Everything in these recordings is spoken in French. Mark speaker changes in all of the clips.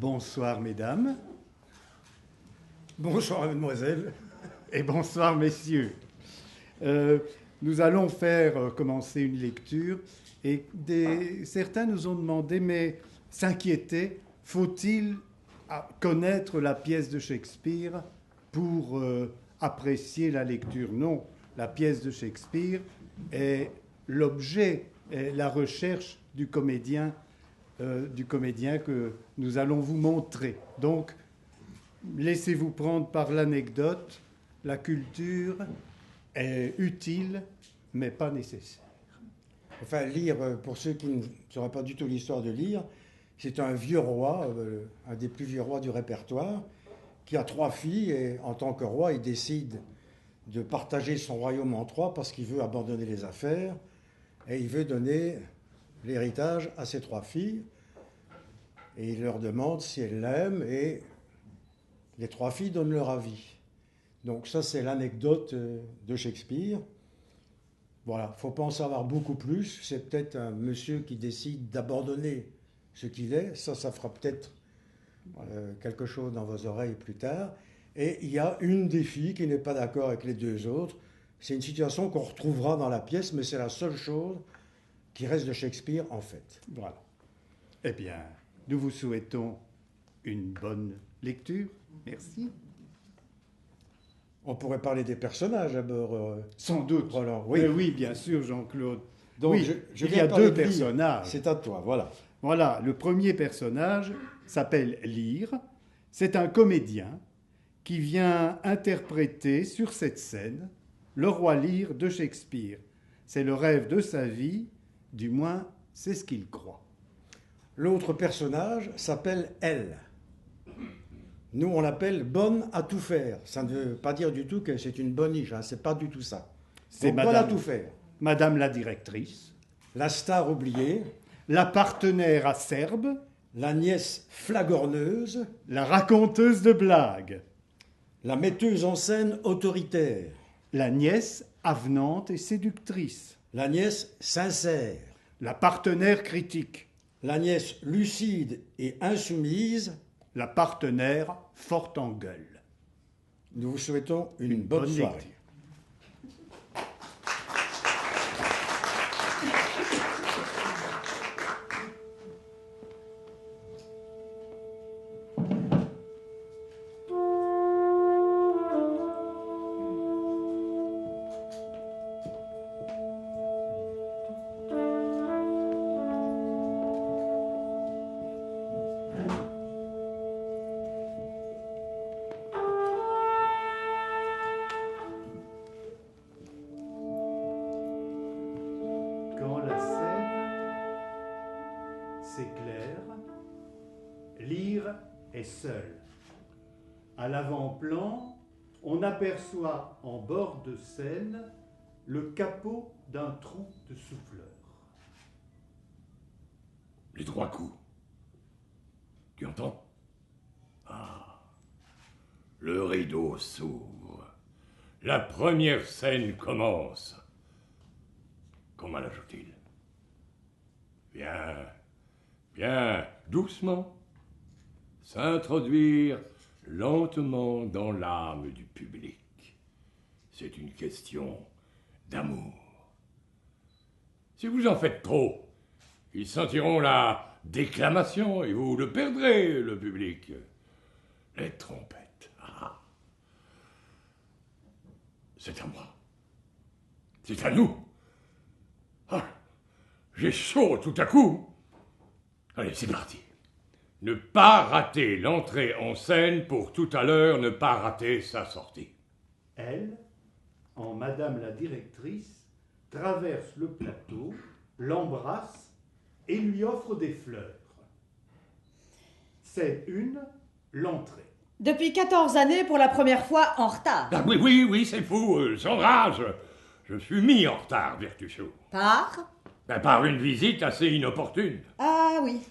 Speaker 1: Bonsoir, mesdames.
Speaker 2: Bonsoir, mademoiselle.
Speaker 1: Et bonsoir, messieurs. Nous allons faire commencer une lecture et certains nous ont demandé, mais s'inquiéter, faut-il connaître la pièce de Shakespeare pour apprécier la lecture? Non, la pièce de Shakespeare est l'objet, est la recherche du comédien que nous allons vous montrer. Donc, laissez-vous prendre par l'anecdote. La culture est utile, mais pas nécessaire.
Speaker 2: Enfin, lire, pour ceux qui ne sauraient pas du tout l'histoire de lire, c'est un vieux roi, un des plus vieux rois du répertoire, qui a 3 filles, et en tant que roi, il décide de partager son royaume en 3 parce qu'il veut abandonner les affaires, et il veut donner l'héritage à ses 3 filles, et il leur demande si elles l'aiment, et les 3 filles donnent leur avis. Donc ça, c'est l'anecdote de Shakespeare. Voilà, il ne faut pas en savoir beaucoup plus. C'est peut-être un monsieur qui décide d'abandonner ce qu'il est. Ça fera peut-être quelque chose dans vos oreilles plus tard. Et il y a une des filles qui n'est pas d'accord avec les 2 autres. C'est une situation qu'on retrouvera dans la pièce, mais c'est la seule chose qui reste de Shakespeare, en fait.
Speaker 1: Voilà. Eh bien, nous vous souhaitons une bonne lecture. Merci.
Speaker 2: On pourrait parler des personnages d'abord.
Speaker 1: Sans doute.
Speaker 2: Roland.
Speaker 1: Oui. Oui, bien sûr, Jean-Claude.
Speaker 2: Donc,
Speaker 1: oui,
Speaker 2: il
Speaker 1: y a 2 personnages.
Speaker 2: C'est à toi, voilà.
Speaker 1: Voilà, le premier personnage s'appelle Lear. C'est un comédien qui vient interpréter sur cette scène le roi Lear de Shakespeare. C'est le rêve de sa vie, du moins c'est ce qu'il croit.
Speaker 2: L'autre personnage s'appelle Elle. Nous, on l'appelle bonne à tout faire. Ça ne veut pas dire du tout que c'est une boniche, hein. C'est pas du tout ça.
Speaker 1: C'est
Speaker 2: bonne à tout faire.
Speaker 1: Madame la directrice.
Speaker 2: La star oubliée.
Speaker 1: La partenaire acerbe.
Speaker 2: La nièce flagorneuse.
Speaker 1: La raconteuse de blagues.
Speaker 2: La metteuse en scène autoritaire.
Speaker 1: La nièce avenante et séductrice.
Speaker 2: La nièce sincère.
Speaker 1: La partenaire critique.
Speaker 2: La nièce lucide et insoumise.
Speaker 1: La partenaire forte en gueule.
Speaker 2: Nous vous souhaitons une bonne soirée.
Speaker 1: Lecture. Quand la scène s'éclaire, Lear est seul. À l'avant-plan, on aperçoit en bord de scène le capot d'un trou de souffleurs.
Speaker 3: Les 3 coups. Tu entends? Ah. Le rideau s'ouvre. La première scène commence. Comment la joue-t-il? Bien, doucement. S'introduire lentement dans l'âme du public. C'est une question d'amour. Si vous en faites trop, ils sentiront la déclamation et vous le perdrez, le public. Les trompettes. Ah. C'est à moi. C'est à nous. Ah. J'ai chaud tout à coup. Allez, c'est parti. Ne pas rater l'entrée en scène pour tout à l'heure ne pas rater sa sortie.
Speaker 1: Elle, en Madame la directrice, traverse le plateau, l'embrasse et lui offre des fleurs. Scène 1, l'entrée.
Speaker 4: Depuis 14 années, pour la première fois, en retard.
Speaker 3: Ah oui, c'est fou, sans rage. Je suis mis en retard, Virtucho.
Speaker 4: Par
Speaker 3: Par une visite assez inopportune.
Speaker 4: Ah oui.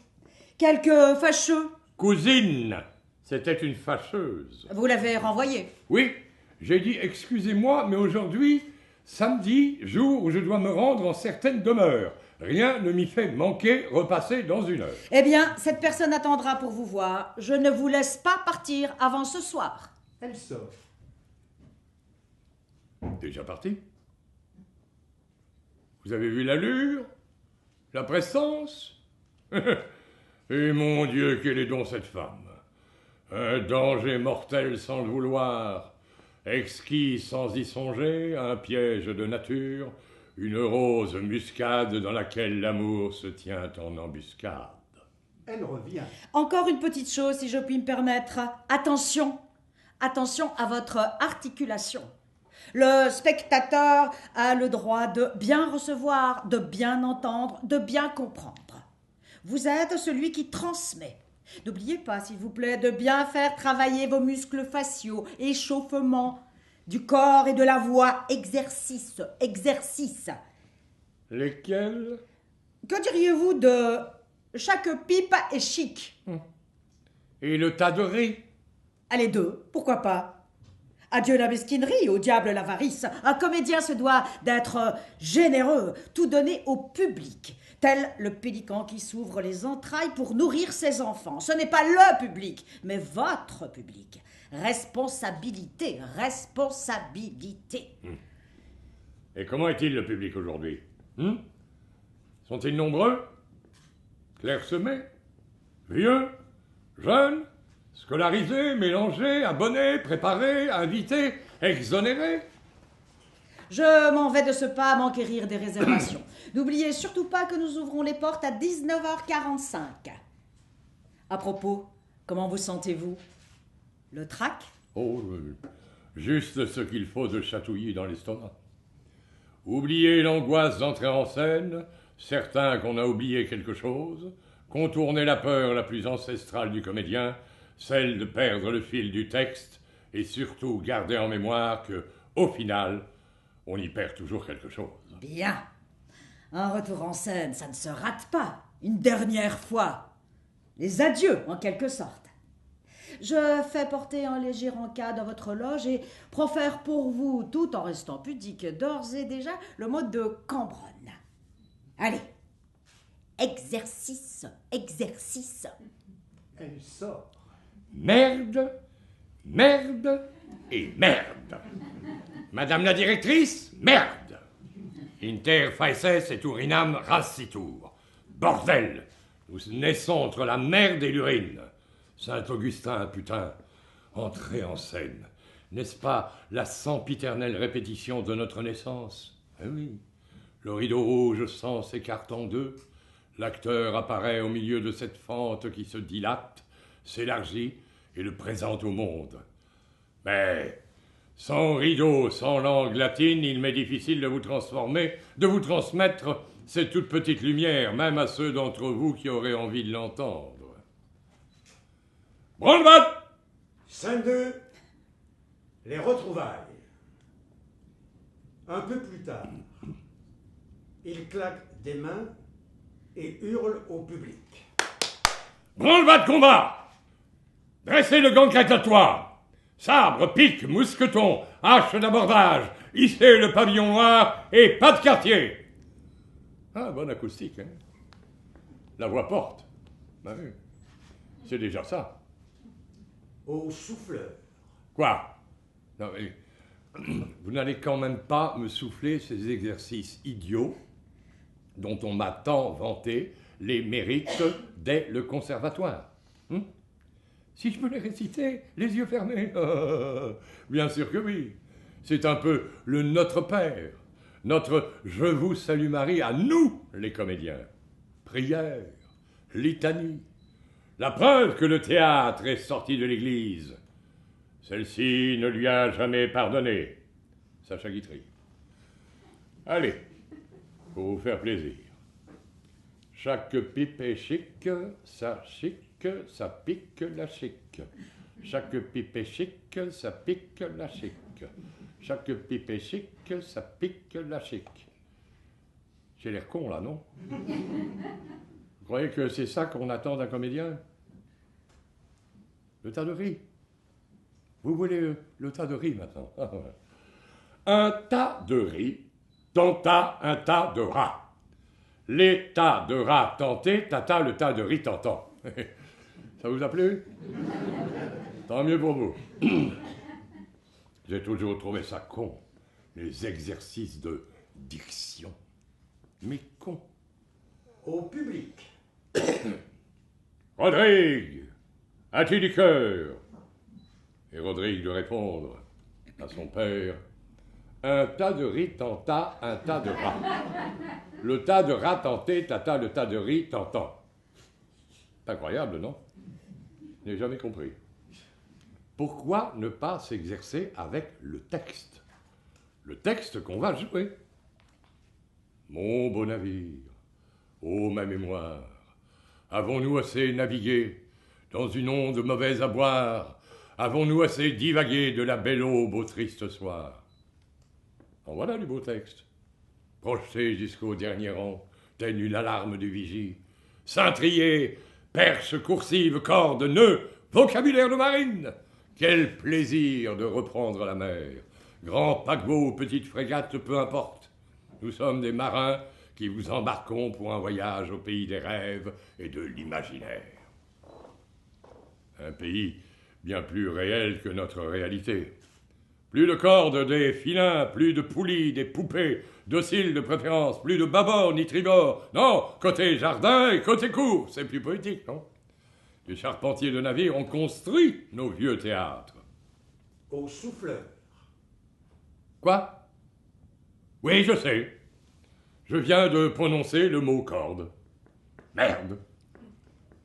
Speaker 4: Quelque fâcheux.
Speaker 3: Cousine, c'était une fâcheuse.
Speaker 4: Vous l'avez renvoyé.
Speaker 3: Oui, j'ai dit excusez-moi, mais aujourd'hui, Samedi, jour où je dois me rendre en certaines demeures. Rien ne m'y fait manquer repasser dans une heure.
Speaker 4: Eh bien, cette personne attendra pour vous voir. Je ne vous laisse pas partir avant ce soir.
Speaker 1: Elle sort.
Speaker 3: Déjà parti? Vous avez vu l'allure? La prestance? Et mon Dieu, quelle est donc cette femme? Un danger mortel sans le vouloir, exquis sans y songer, un piège de nature, une rose muscade dans laquelle l'amour se tient en embuscade.
Speaker 1: Elle revient.
Speaker 4: Encore une petite chose, si je puis me permettre. Attention. Attention à votre articulation. Le spectateur a le droit de bien recevoir, de bien entendre, de bien comprendre. Vous êtes celui qui transmet. N'oubliez pas, s'il vous plaît, de bien faire travailler vos muscles faciaux, échauffement du corps et de la voix, exercice, exercice.
Speaker 3: Lesquels?
Speaker 4: Que diriez-vous de chaque pipe est chic?
Speaker 3: Et le tas de riz?
Speaker 4: Allez, deux, pourquoi pas? Adieu la mesquinerie, au diable l'avarice. Un comédien se doit d'être généreux, tout donner au public, tel le pélican qui s'ouvre les entrailles pour nourrir ses enfants. Ce n'est pas le public, mais votre public. Responsabilité, responsabilité.
Speaker 3: Et comment est-il le public aujourd'hui? Sont-ils nombreux? Clairsemés? Vieux? Jeunes? Scolarisés? Mélangés? Abonnés? Préparés? Invités? Exonérés?
Speaker 4: Je m'en vais de ce pas à m'enquérir des réservations. N'oubliez surtout pas que nous ouvrons les portes à 19h45. À propos, comment vous sentez-vous? Le trac?
Speaker 3: Oh, juste ce qu'il faut de chatouiller dans l'estomac. Oublier l'angoisse d'entrer en scène, certain qu'on a oublié quelque chose, contourner la peur la plus ancestrale du comédien, celle de perdre le fil du texte, et surtout garder en mémoire que, au final, on y perd toujours quelque chose.
Speaker 4: Bien. Un retour en scène, ça ne se rate pas. Une dernière fois. Les adieux, en quelque sorte. Je fais porter un léger encas dans votre loge et profère pour vous, tout en restant pudique, d'ores et déjà, le mot de Cambronne. Allez. Exercice, exercice.
Speaker 1: Elle sort.
Speaker 3: Merde, merde et merde. Madame la directrice, merde. Inter faeces et urinam rassitur. Bordel, nous naissons entre la merde et l'urine. Saint-Augustin, putain, entrez en scène. N'est-ce pas la sempiternelle répétition de notre naissance? Eh oui, le rideau rouge sans s'écarte en deux. L'acteur apparaît au milieu de cette fente qui se dilate, s'élargit et le présente au monde. Mais sans rideau, sans langue latine, il m'est difficile de vous transformer, de vous transmettre cette toute petite lumière, même à ceux d'entre vous qui auraient envie de l'entendre. Branle-bas!
Speaker 2: Scène 2, les retrouvailles. Un peu plus tard, il claque des mains et hurle au public.
Speaker 3: Branle-bas de combat! Dressez le gant catatoire! Sabre, pique, mousqueton, hache d'abordage, hissez le pavillon noir et pas de quartier! Ah, bonne acoustique, hein? La voix porte. Ben oui. C'est déjà ça.
Speaker 2: Au souffleur.
Speaker 3: Quoi? Non, mais vous n'allez quand même pas me souffler ces exercices idiots dont on m'a tant vanté les mérites dès le conservatoire. Si je peux les réciter, les yeux fermés? Bien sûr que oui. C'est un peu le Notre Père, notre Je vous salue Marie à nous, les comédiens. Prière, litanie, la preuve que le théâtre est sorti de l'église. Celle-ci ne lui a jamais pardonné. Sacha Guitry. Allez, pour vous faire plaisir. Chaque pipe est chic, ça pique la chic. Chaque pipe est chic, ça pique la chic. Chaque pipe est chic, ça pique la chic. J'ai l'air con là, non? Vous croyez que c'est ça qu'on attend d'un comédien? Le tas de riz. Vous voulez le tas de riz maintenant? Un tas de riz tenta un tas de rats. Les tas de rats tentés tata le tas de riz tentant. Ça vous a plu? Tant mieux pour vous. J'ai toujours trouvé ça con, les exercices de diction. Mais con.
Speaker 2: Au public.
Speaker 3: Rodrigue, as-tu du cœur? Et Rodrigue de répondre à son père, un tas de riz tenta un tas de rats. Le tas de rats tenté tata le tas de riz tentant. C'est incroyable, non? Je n'ai jamais compris. Pourquoi ne pas s'exercer avec le texte? Le texte qu'on va jouer. Mon beau navire, ô ma mémoire, avons-nous assez navigué dans une onde mauvaise à boire? Avons-nous assez divagué de la belle aube au triste soir? En voilà du beau texte, projeté jusqu'au dernier rang, telle une alarme du vigie. Cintrier, perche coursive, corde, nœud, vocabulaire de marine. Quel plaisir de reprendre la mer. Grand paquebot, petite frégate, peu importe. Nous sommes des marins qui vous embarquons pour un voyage au pays des rêves et de l'imaginaire. Un pays bien plus réel que notre réalité. Plus de cordes, des filins, plus de poulies, des poupées, dociles de préférence, plus de bâbord ni tribord. Non, côté jardin et côté cour, c'est plus poétique, non? Du charpentier de navire, on construit nos vieux théâtres.
Speaker 2: Au souffleur.
Speaker 3: Quoi? Oui, je sais. Je viens de prononcer le mot corde. Merde.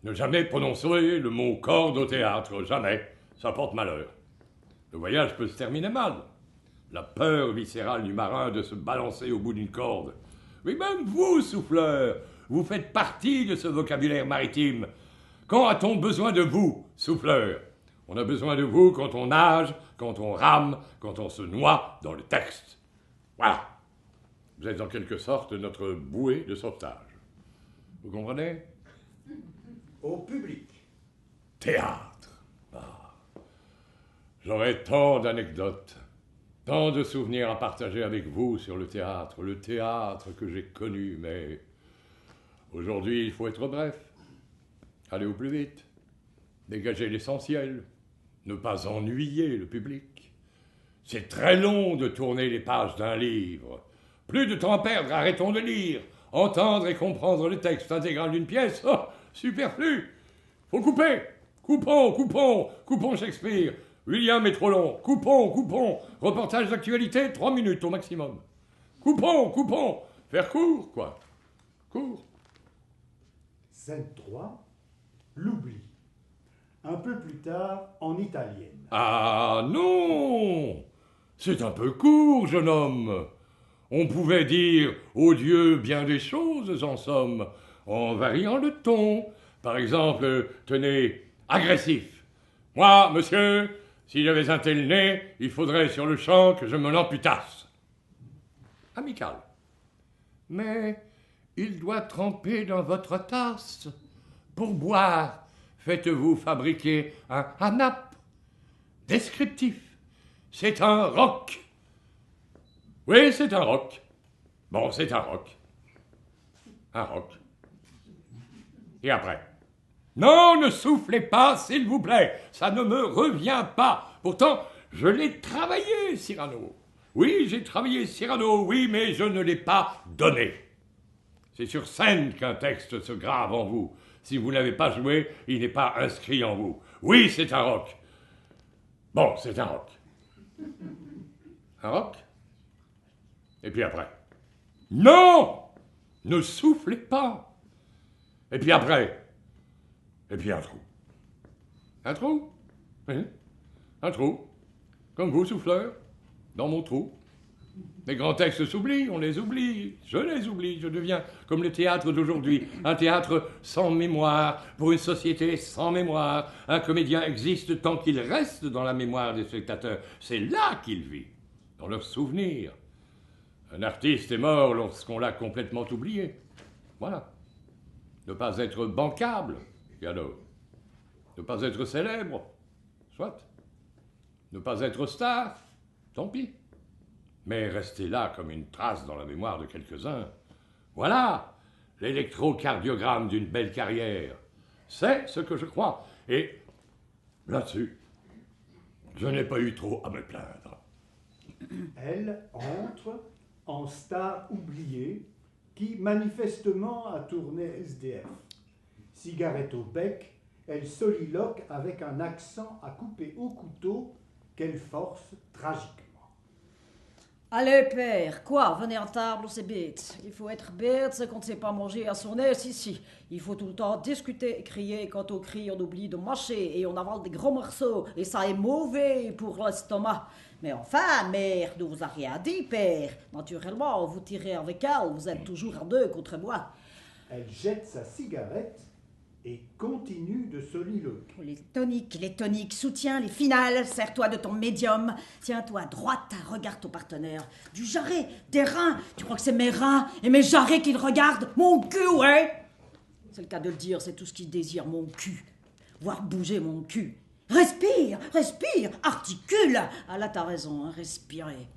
Speaker 3: Ne jamais prononcer le mot corde au théâtre, jamais. Ça porte malheur. Le voyage peut se terminer mal. La peur viscérale du marin de se balancer au bout d'une corde. Oui, même vous, souffleur, vous faites partie de ce vocabulaire maritime. Quand a-t-on besoin de vous, souffleur? On a besoin de vous quand on nage, quand on rame, quand on se noie dans le texte. Voilà. Vous êtes en quelque sorte notre bouée de sauvetage. Vous comprenez?
Speaker 2: Au public.
Speaker 3: Théâtre. Ah. J'aurais tant d'anecdotes, tant de souvenirs à partager avec vous sur le théâtre que j'ai connu, mais aujourd'hui, il faut être bref. Aller au plus vite, dégager l'essentiel, ne pas ennuyer le public. C'est très long de tourner les pages d'un livre. Plus de temps à perdre, arrêtons de lire. Entendre et comprendre le texte intégral d'une pièce, oh, superflu. Faut couper. Coupons Shakespeare. William est trop long. Coupons. Reportage d'actualité, 3 minutes au maximum. Coupons. Faire court, quoi. Court.
Speaker 1: Scène 3, l'oubli. Un peu plus tard, en italienne.
Speaker 3: Ah non! C'est un peu court, jeune homme. On pouvait dire au Dieu bien des choses, en somme, en variant le ton. Par exemple, tenez, agressif. Moi, monsieur, si j'avais un tel nez, il faudrait sur le champ que je me l'amputasse. Amical. Mais il doit tremper dans votre tasse. Pour boire, faites-vous fabriquer un nappe. Descriptif. C'est un roc. Oui, c'est un roc. Bon, c'est un roc. Un roc. Et après? Non, ne soufflez pas, s'il vous plaît. Ça ne me revient pas. Pourtant, je l'ai travaillé, Cyrano. Oui, j'ai travaillé Cyrano, oui, mais je ne l'ai pas donné. C'est sur scène qu'un texte se grave en vous. Si vous n'avez pas joué, il n'est pas inscrit en vous. Oui, c'est un roc. Bon, c'est un roc. Un roc? Et puis après? Non! Ne soufflez pas. Et puis après? Et puis un trou. Un trou? Oui. Un trou. Comme vous, souffleur. Dans mon trou. Les grands textes s'oublient, on les oublie. Je les oublie. Je deviens comme le théâtre d'aujourd'hui. Un théâtre sans mémoire, pour une société sans mémoire. Un comédien existe tant qu'il reste dans la mémoire des spectateurs. C'est là qu'il vit, dans leurs souvenirs. Un artiste est mort lorsqu'on l'a complètement oublié. Voilà. Ne pas être bancable, et alors? Ne pas être célèbre, soit. Ne pas être star, tant pis. mais restée là comme une trace dans la mémoire de quelques-uns. Voilà l'électrocardiogramme d'une belle carrière. C'est ce que je crois. Et là-dessus, je n'ai pas eu trop à me plaindre.
Speaker 1: Elle entre en star oubliée qui manifestement a tourné SDF. Cigarette au bec, elle soliloque avec un accent à couper au couteau qu'elle force tragiquement.
Speaker 4: Allez, père, quoi? Venez en table, c'est bête. Il faut être bête, c'est qu'on ne sait pas manger à son aise ici. Il faut tout le temps discuter et crier. Quand on crie, on oublie de mâcher et on avale des gros morceaux. Et ça est mauvais pour l'estomac. Mais enfin, mère ne vous a rien dit, père. Naturellement, vous tirez avec elle. Vous êtes toujours à deux contre moi.
Speaker 1: Elle jette sa cigarette et continue de soliloquer.
Speaker 4: Oh, les toniques, soutiens, les finales, serre-toi de ton médium, tiens-toi droite, regarde ton partenaire. Du jarret, des reins, tu crois que c'est mes reins et mes jarrets qu'il regarde? Mon cul, ouais! C'est le cas de le dire, c'est tout ce qu'il désire, mon cul. Voir bouger mon cul. Respire, articule! Ah là, t'as raison, hein, respirer.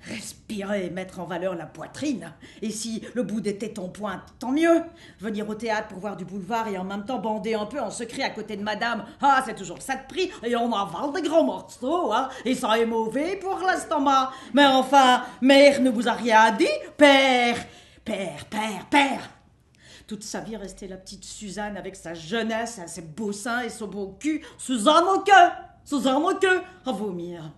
Speaker 4: Respirer, mettre en valeur la poitrine. Et si le bout des tétons pointe, tant mieux. Venir au théâtre pour voir du boulevard et en même temps bander un peu en secret à côté de madame. Ah, c'est toujours ça de prix. Et on avale des grands morceaux, hein. Et ça est mauvais pour l'estomac. Mais enfin, mère ne vous a rien dit, père. Père. Toute sa vie restait la petite Suzanne avec sa jeunesse, ses beaux seins et son beau cul. Suzanne au queue, à vomir.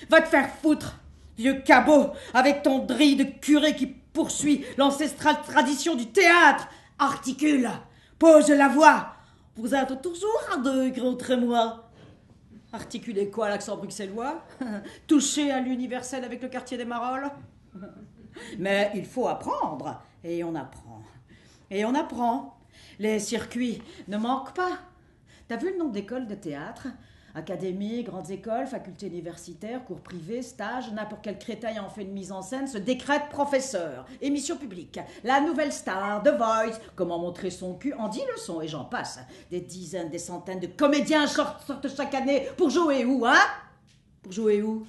Speaker 4: Va te faire foutre, vieux cabot, avec ton drille de curé qui poursuit l'ancestrale tradition du théâtre. Articule, pose la voix. Vous êtes toujours à deux, gros trémois. Articuler quoi, l'accent bruxellois? Toucher à l'universel avec le quartier des Marolles? Mais il faut apprendre, et on apprend. Les circuits ne manquent pas. T'as vu le nombre d'écoles de théâtre? Académies, grandes écoles, facultés universitaires, cours privés, stages, n'importe quel crétin en fait une mise en scène se décrète professeur. Émission publique, la nouvelle star, The Voice, comment montrer son cul en 10 leçons, et j'en passe. Des dizaines, des centaines de comédiens sortent chaque année pour jouer où, hein? Pour jouer où?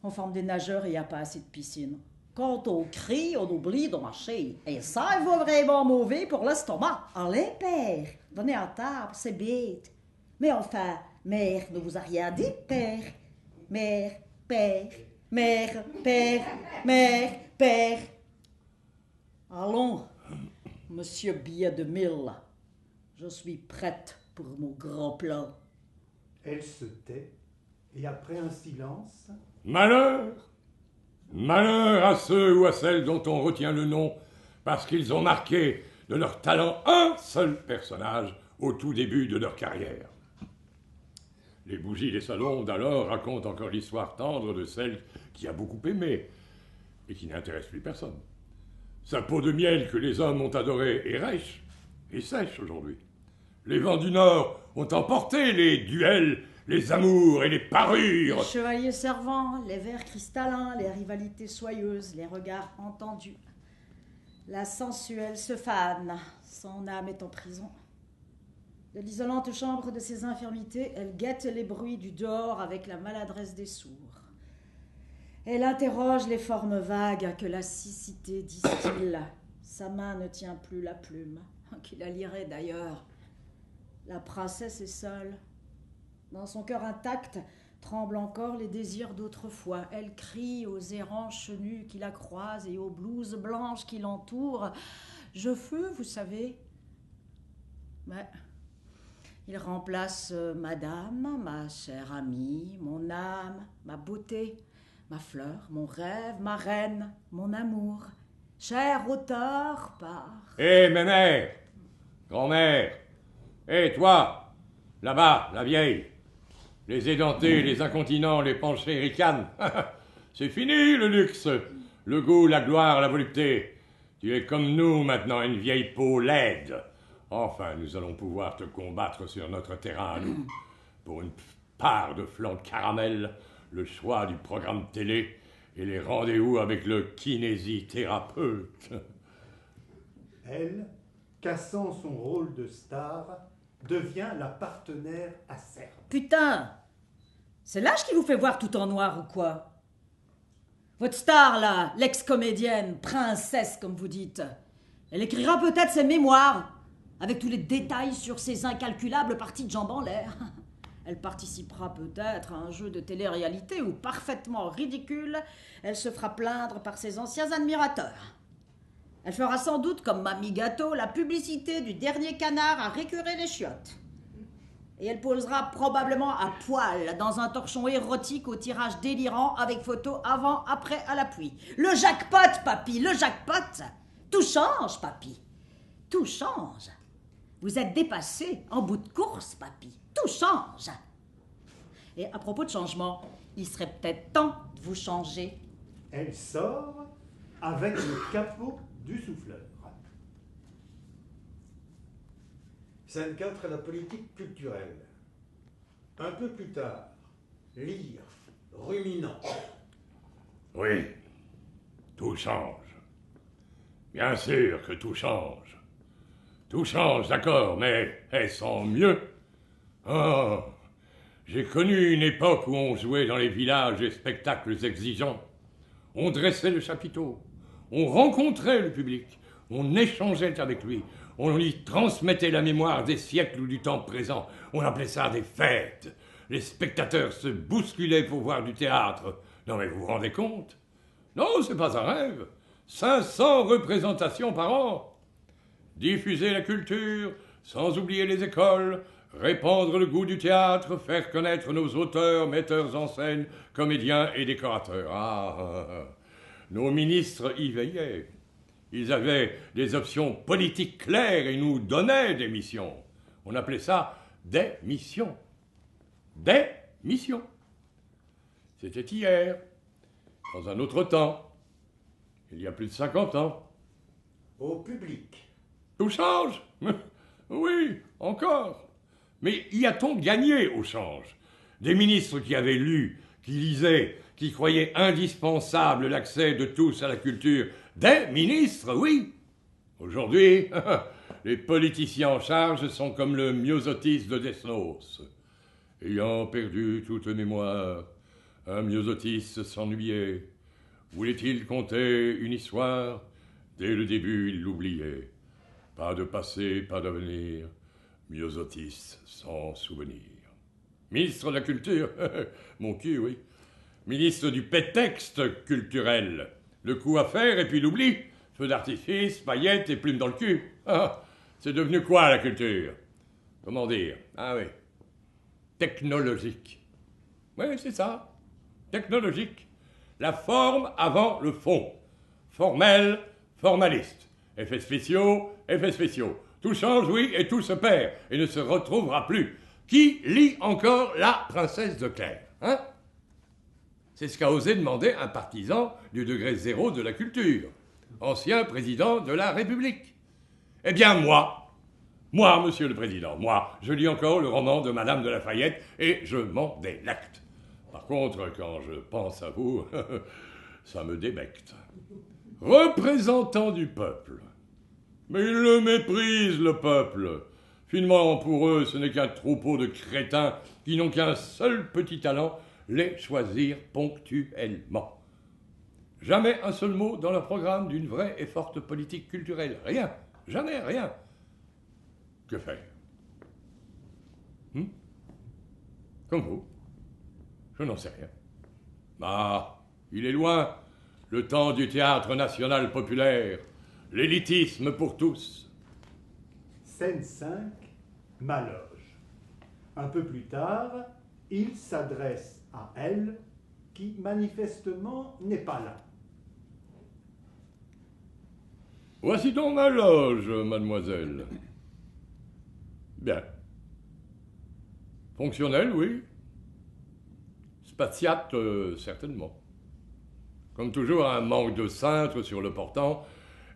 Speaker 4: On forme des nageurs et il n'y a pas assez de piscine. Quand on crie, on oublie de marcher. Et ça, il va vraiment mauvais pour l'estomac. Allez, père, donnez à table, c'est bête. Mais enfin, mère ne vous a rien dit, père. Mère. Allons, monsieur Billet de 1000, je suis prête pour mon grand plan.
Speaker 1: Elle se tait et après un silence...
Speaker 3: Malheur à ceux ou à celles dont on retient le nom parce qu'ils ont marqué de leur talent un seul personnage au tout début de leur carrière. Les bougies des salons d'alors racontent encore l'histoire tendre de celle qui a beaucoup aimé et qui n'intéresse plus personne. Sa peau de miel que les hommes ont adorée est rêche et sèche aujourd'hui. Les vents du Nord ont emporté les duels, les amours et les parures.
Speaker 4: Les chevaliers servants, les vers cristallins, les rivalités soyeuses, les regards entendus. La sensuelle se fane, son âme est en prison. De l'isolante chambre de ses infirmités, elle guette les bruits du dehors avec la maladresse des sourds. Elle interroge les formes vagues que la siccité distille. Sa main ne tient plus la plume, qui la lirait d'ailleurs. La princesse est seule. Dans son cœur intact tremblent encore les désirs d'autrefois. Elle crie aux errants chenus qui la croisent et aux blouses blanches qui l'entourent. Je veux, vous savez. Mais il remplace madame, ma chère amie, mon âme, ma beauté, ma fleur, mon rêve, ma reine, mon amour. Cher auteur, part.
Speaker 3: Hé, mémère, grand-mère, hé, toi, là-bas, la vieille. Les édentés, les incontinents, les penchés ricanent. C'est fini, le luxe, le goût, la gloire, la volupté. Tu es comme nous, maintenant, une vieille peau laide. Enfin, nous allons pouvoir te combattre sur notre terrain à nous. Pour une part de flan de caramel, le choix du programme télé et les rendez-vous avec le kinésithérapeute.
Speaker 1: Elle, cassant son rôle de star, devient la partenaire acerbe.
Speaker 4: Putain! C'est l'âge qui vous fait voir tout en noir ou quoi? Votre star, là, l'ex-comédienne, princesse, comme vous dites, elle écrira peut-être ses mémoires, avec tous les détails sur ses incalculables parties de jambes en l'air. Elle participera peut-être à un jeu de télé-réalité où, parfaitement ridicule, elle se fera plaindre par ses anciens admirateurs. Elle fera sans doute, comme Mamie Gâteau, la publicité du dernier canard à récurer les chiottes. Et elle posera probablement à poil dans un torchon érotique au tirage délirant avec photo avant, après, à l'appui. Le jackpot, papy, le jackpot. Tout change, papy. Tout change. Vous êtes dépassé en bout de course, papy. Tout change. Et à propos de changement, il serait peut-être temps de vous changer.
Speaker 5: Elle sort avec le capot du souffleur.
Speaker 2: Scène 4, la politique culturelle. Un peu plus tard, lire, ruminant.
Speaker 3: Oui, tout change. Bien sûr que tout change. Tout change, d'accord, mais est-ce en mieux? Oh, j'ai connu une époque où on jouait dans les villages des spectacles exigeants. On dressait le chapiteau, on rencontrait le public, on échangeait avec lui, on lui transmettait la mémoire des siècles ou du temps présent. On appelait ça des fêtes. Les spectateurs se bousculaient pour voir du théâtre. Non mais vous vous rendez compte? Non, c'est pas un rêve. 500 représentations par an. Diffuser la culture, sans oublier les écoles, répandre le goût du théâtre, faire connaître nos auteurs, metteurs en scène, comédiens et décorateurs. Nos ministres y veillaient. Ils avaient des options politiques claires et nous donnaient des missions. On appelait ça des missions. Des missions. C'était hier, dans un autre temps, il y a plus de 50 ans.
Speaker 2: Au public.
Speaker 3: Tout change. Oui, encore. Mais y a-t-on gagné au change? Des ministres qui avaient lu, qui lisaient, qui croyaient indispensable l'accès de tous à la culture. Des ministres, oui. Aujourd'hui, les politiciens en charge sont comme le myosotis de Desnos. Ayant perdu toute mémoire, un myosotis s'ennuyait. Voulait-il conter une histoire? Dès le début, il l'oubliait. Pas de passé, pas d'avenir. Myosotis sans souvenir. Ministre de la Culture, mon cul, oui. Ministre du prétexte culturel. Le coup à faire et puis l'oubli. Feu d'artifice, paillettes et plumes dans le cul. Ah, c'est devenu quoi la culture? Comment dire? Ah oui. Technologique. Oui, c'est ça. Technologique. La forme avant le fond. Formel, formaliste. Effets spéciaux, effets spéciaux. Tout change, oui, et tout se perd, et ne se retrouvera plus. Qui lit encore La Princesse de Clèves, hein? C'est ce qu'a osé demander un partisan du degré zéro de la culture, ancien président de la République. Eh bien, moi, monsieur le président, moi, je lis encore le roman de Madame de Lafayette, et je m'en délecte. Par contre, quand je pense à vous, ça me débecte. Représentant du peuple. Mais ils le méprisent, le peuple. Finalement, pour eux, ce n'est qu'un troupeau de crétins qui n'ont qu'un seul petit talent, les choisir ponctuellement. Jamais un seul mot dans leur programme d'une vraie et forte politique culturelle. Rien. Jamais rien. Que faire? Comme vous. Je n'en sais rien. Ah, il est loin, le temps du théâtre national populaire. L'élitisme pour tous.
Speaker 5: Scène 5, ma loge. Un peu plus tard, il s'adresse à elle, qui manifestement n'est pas là.
Speaker 3: Voici donc ma loge, mademoiselle. Bien. Fonctionnelle, oui. Spatiate, certainement. Comme toujours, un manque de cintre sur le portant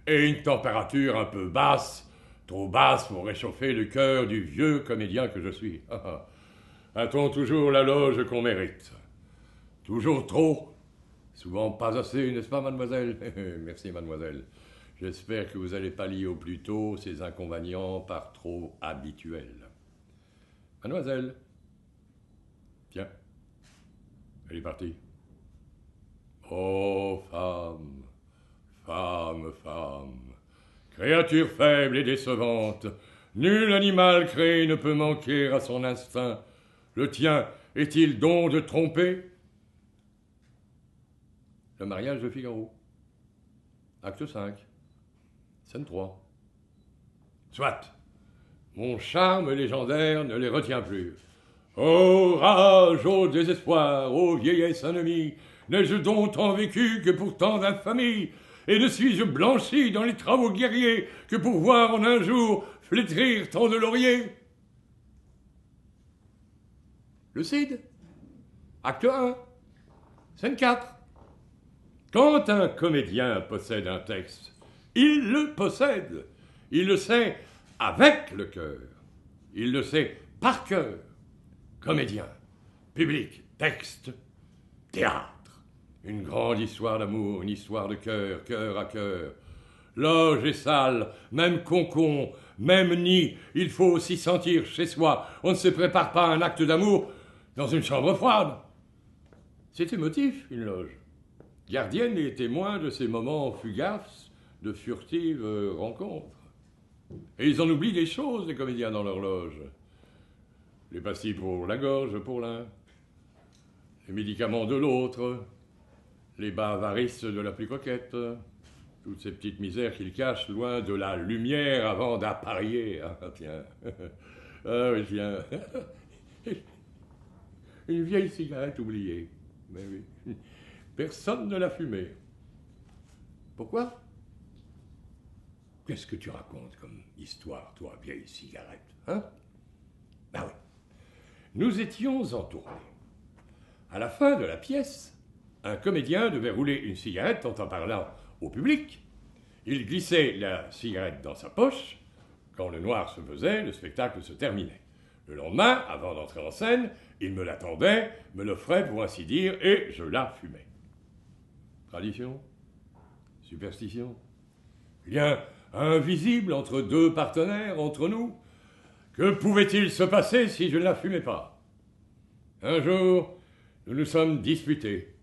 Speaker 3: et une température un peu basse, trop basse pour réchauffer le cœur du vieux comédien que je suis. A-t-on toujours la loge qu'on mérite? Toujours trop? Souvent pas assez, n'est-ce pas, mademoiselle? Merci, mademoiselle. J'espère que vous allez pallier au plus tôt ces inconvénients par trop habituels. Mademoiselle. Tiens. Elle est partie. Ô femme, femme, femme, créature faible et décevante, nul animal créé ne peut manquer à son instinct. Le tien est-il don de tromper? Le mariage de Figaro. Acte 5. Scène 3. Soit. Mon charme légendaire ne les retient plus. Ô rage, ô désespoir, ô vieillesse ennemie, n'ai-je donc tant vécu que pour tant d'infamie? Et ne suis-je blanchi dans les travaux guerriers que pour voir en un jour flétrir tant de lauriers? Le Cid. Acte 1. Scène 4. Quand un comédien possède un texte, il le possède. Il le sait avec le cœur. Il le sait par cœur. Comédien, public, texte, théâtre. Une grande histoire d'amour, une histoire de cœur, cœur à cœur. Loge et salle, même concon, même nid, il faut aussi sentir chez soi. On ne se prépare pas un acte d'amour dans une chambre froide. C'est émotif, une loge. Gardienne et témoin de ces moments fugaces, de furtives rencontres. Et ils en oublient des choses, les comédiens, dans leur loge. Les pastilles pour la gorge pour l'un, les médicaments de l'autre, les bavarisses de la plus coquette, toutes ces petites misères qu'ils cachent loin de la lumière avant d'apparier. Ah, tiens. Ah oui, tiens. Une vieille cigarette oubliée. Mais oui. Personne ne l'a fumée. Pourquoi? Qu'est-ce que tu racontes comme histoire, toi, vieille cigarette, hein? Ah oui. Nous étions en tournée. À la fin de la pièce, un comédien devait rouler une cigarette en parlant au public. Il glissait la cigarette dans sa poche. Quand le noir se faisait, le spectacle se terminait. Le lendemain, avant d'entrer en scène, il me l'attendait, me l'offrait pour ainsi dire, et je la fumais. Tradition? Superstition? Lien invisible entre deux partenaires, entre nous? Que pouvait-il se passer si je ne la fumais pas? Un jour, nous nous sommes disputés,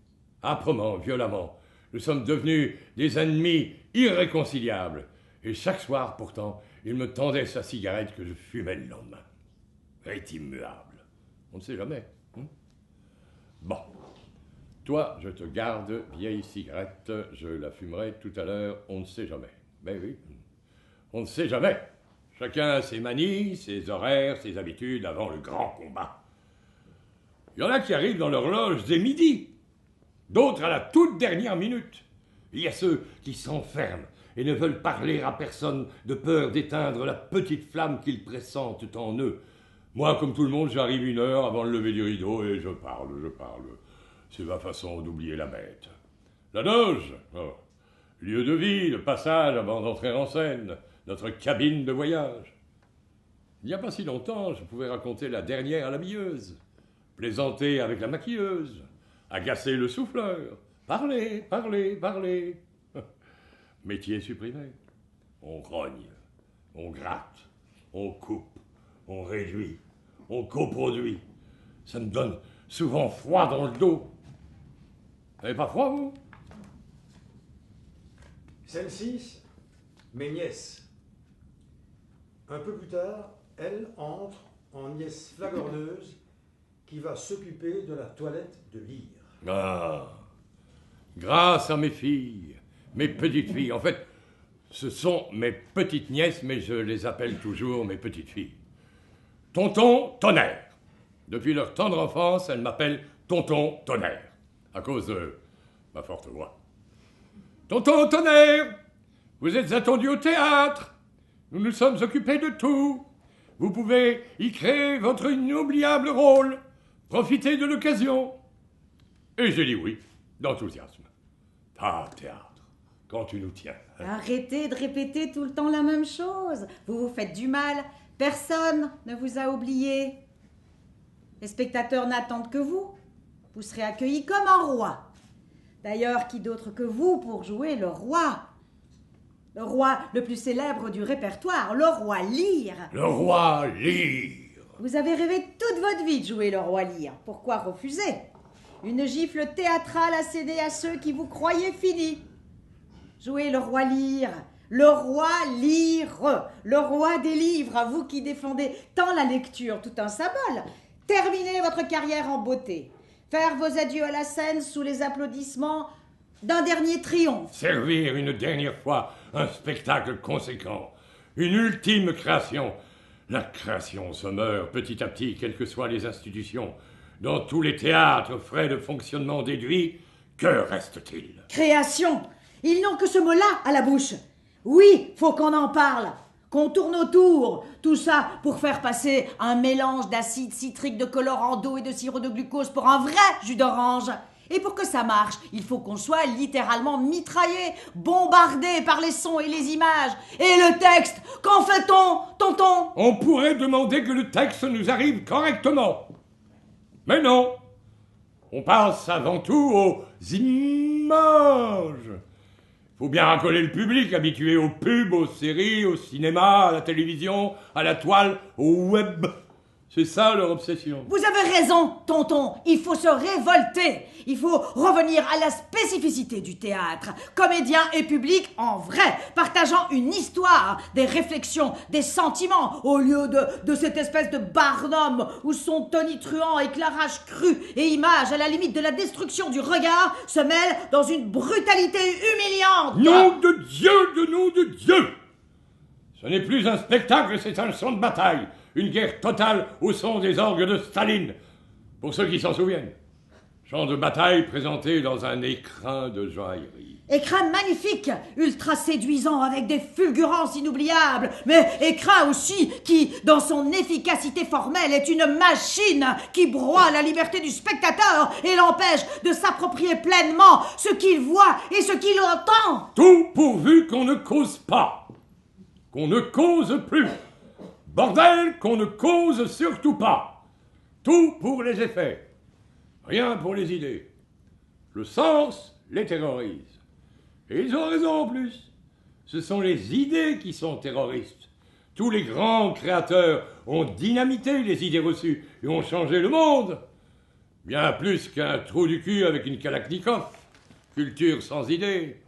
Speaker 3: âprement, violemment. Nous sommes devenus des ennemis irréconciliables. Et chaque soir, pourtant, il me tendait sa cigarette que je fumais le lendemain. Est immuable. On ne sait jamais. Hein? Bon. Toi, je te garde, vieille cigarette, je la fumerai tout à l'heure, on ne sait jamais. Ben oui, on ne sait jamais. Chacun a ses manies, ses horaires, ses habitudes avant le grand combat. Il y en a qui arrivent dans leur loge dès midi, d'autres à la toute dernière minute. Il y a ceux qui s'enferment et ne veulent parler à personne de peur d'éteindre la petite flamme qu'ils pressentent en eux. Moi, comme tout le monde, j'arrive 1 heure avant le lever du rideau et je parle. C'est ma façon d'oublier la bête. La loge, oh, lieu de vie, le passage avant d'entrer en scène, notre cabine de voyage. Il n'y a pas si longtemps, je pouvais raconter la dernière à l'habilleuse, plaisanter avec la maquilleuse, agacer le souffleur, parler. Métier supprimé. On rogne, on gratte, on coupe, on réduit, on coproduit. Ça me donne souvent froid dans le dos. Vous n'avez pas froid, vous?
Speaker 2: Scène 6, mes nièces. Un peu plus tard, elle entre en nièce flagorneuse qui va s'occuper de la toilette de Lyre.
Speaker 3: Ah, grâce à mes filles, mes petites filles. En fait, ce sont mes petites nièces, mais je les appelle toujours mes petites filles. Tonton Tonnerre. Depuis leur tendre enfance, elles m'appellent Tonton Tonnerre, à cause de ma forte voix. Tonton Tonnerre, vous êtes attendu au théâtre. Nous nous sommes occupés de tout. Vous pouvez y créer votre inoubliable rôle. Profitez de l'occasion. Et j'ai dit oui, d'enthousiasme. Ah, théâtre, quand tu nous tiens.
Speaker 4: Arrêtez de répéter tout le temps la même chose. Vous vous faites du mal. Personne ne vous a oublié. Les spectateurs n'attendent que vous. Vous serez accueillis comme un roi. D'ailleurs, qui d'autre que vous pour jouer le roi? Le roi le plus célèbre du répertoire, le roi Lyre.
Speaker 3: Le roi Lyre.
Speaker 4: Vous avez rêvé toute votre vie de jouer le roi Lyre. Pourquoi refuser? Une gifle théâtrale à céder à ceux qui vous croyaient finis. Jouez le roi Lyre, le roi Lyre, le roi des livres, à vous qui défendez tant la lecture, tout un symbole. Terminez votre carrière en beauté. Faire vos adieux à la scène sous les applaudissements d'un dernier triomphe.
Speaker 3: Servir une dernière fois un spectacle conséquent, une ultime création. La création se meurt petit à petit, quelles que soient les institutions. Dans tous les théâtres, frais de fonctionnement déduits, que reste-t-il?
Speaker 4: Création. Ils n'ont que ce mot-là à la bouche. Oui, faut qu'on en parle, qu'on tourne autour. Tout ça pour faire passer un mélange d'acide citrique, de colorant d'eau et de sirop de glucose pour un vrai jus d'orange. Et pour que ça marche, il faut qu'on soit littéralement mitraillé, bombardé par les sons et les images. Et le texte, qu'en fait-on, tonton?
Speaker 3: On pourrait demander que le texte nous arrive correctement. Mais non. On passe avant tout aux images. Faut bien racoler le public, habitué aux pubs, aux séries, au cinéma, à la télévision, à la toile, au web. C'est ça leur obsession.
Speaker 4: Vous avez raison, tonton. Il faut se révolter. Il faut revenir à la spécificité du théâtre. Comédiens et public en vrai, partageant une histoire, des réflexions, des sentiments, au lieu de cette espèce de Barnum où son tonitruant éclairage cru et image à la limite de la destruction du regard se mêlent dans une brutalité humiliante.
Speaker 3: Nom de Dieu! Ce n'est plus un spectacle, c'est un champ de bataille. Une guerre totale au son des orgues de Staline. Pour ceux qui s'en souviennent. Champ de bataille présenté dans un écrin de joaillerie.
Speaker 4: Écrin magnifique, ultra séduisant avec des fulgurances inoubliables, mais écrin aussi qui, dans son efficacité formelle, est une machine qui broie la liberté du spectateur et l'empêche de s'approprier pleinement ce qu'il voit et ce qu'il entend.
Speaker 3: Tout pourvu qu'on ne cause pas. Qu'on ne cause plus. Bordel, qu'on ne cause surtout pas. Tout pour les effets. Rien pour les idées. Le sens les terrorise. Et ils ont raison en plus. Ce sont les idées qui sont terroristes. Tous les grands créateurs ont dynamité les idées reçues et ont changé le monde. Bien plus qu'un trou du cul avec une Kalachnikov. Culture sans idées.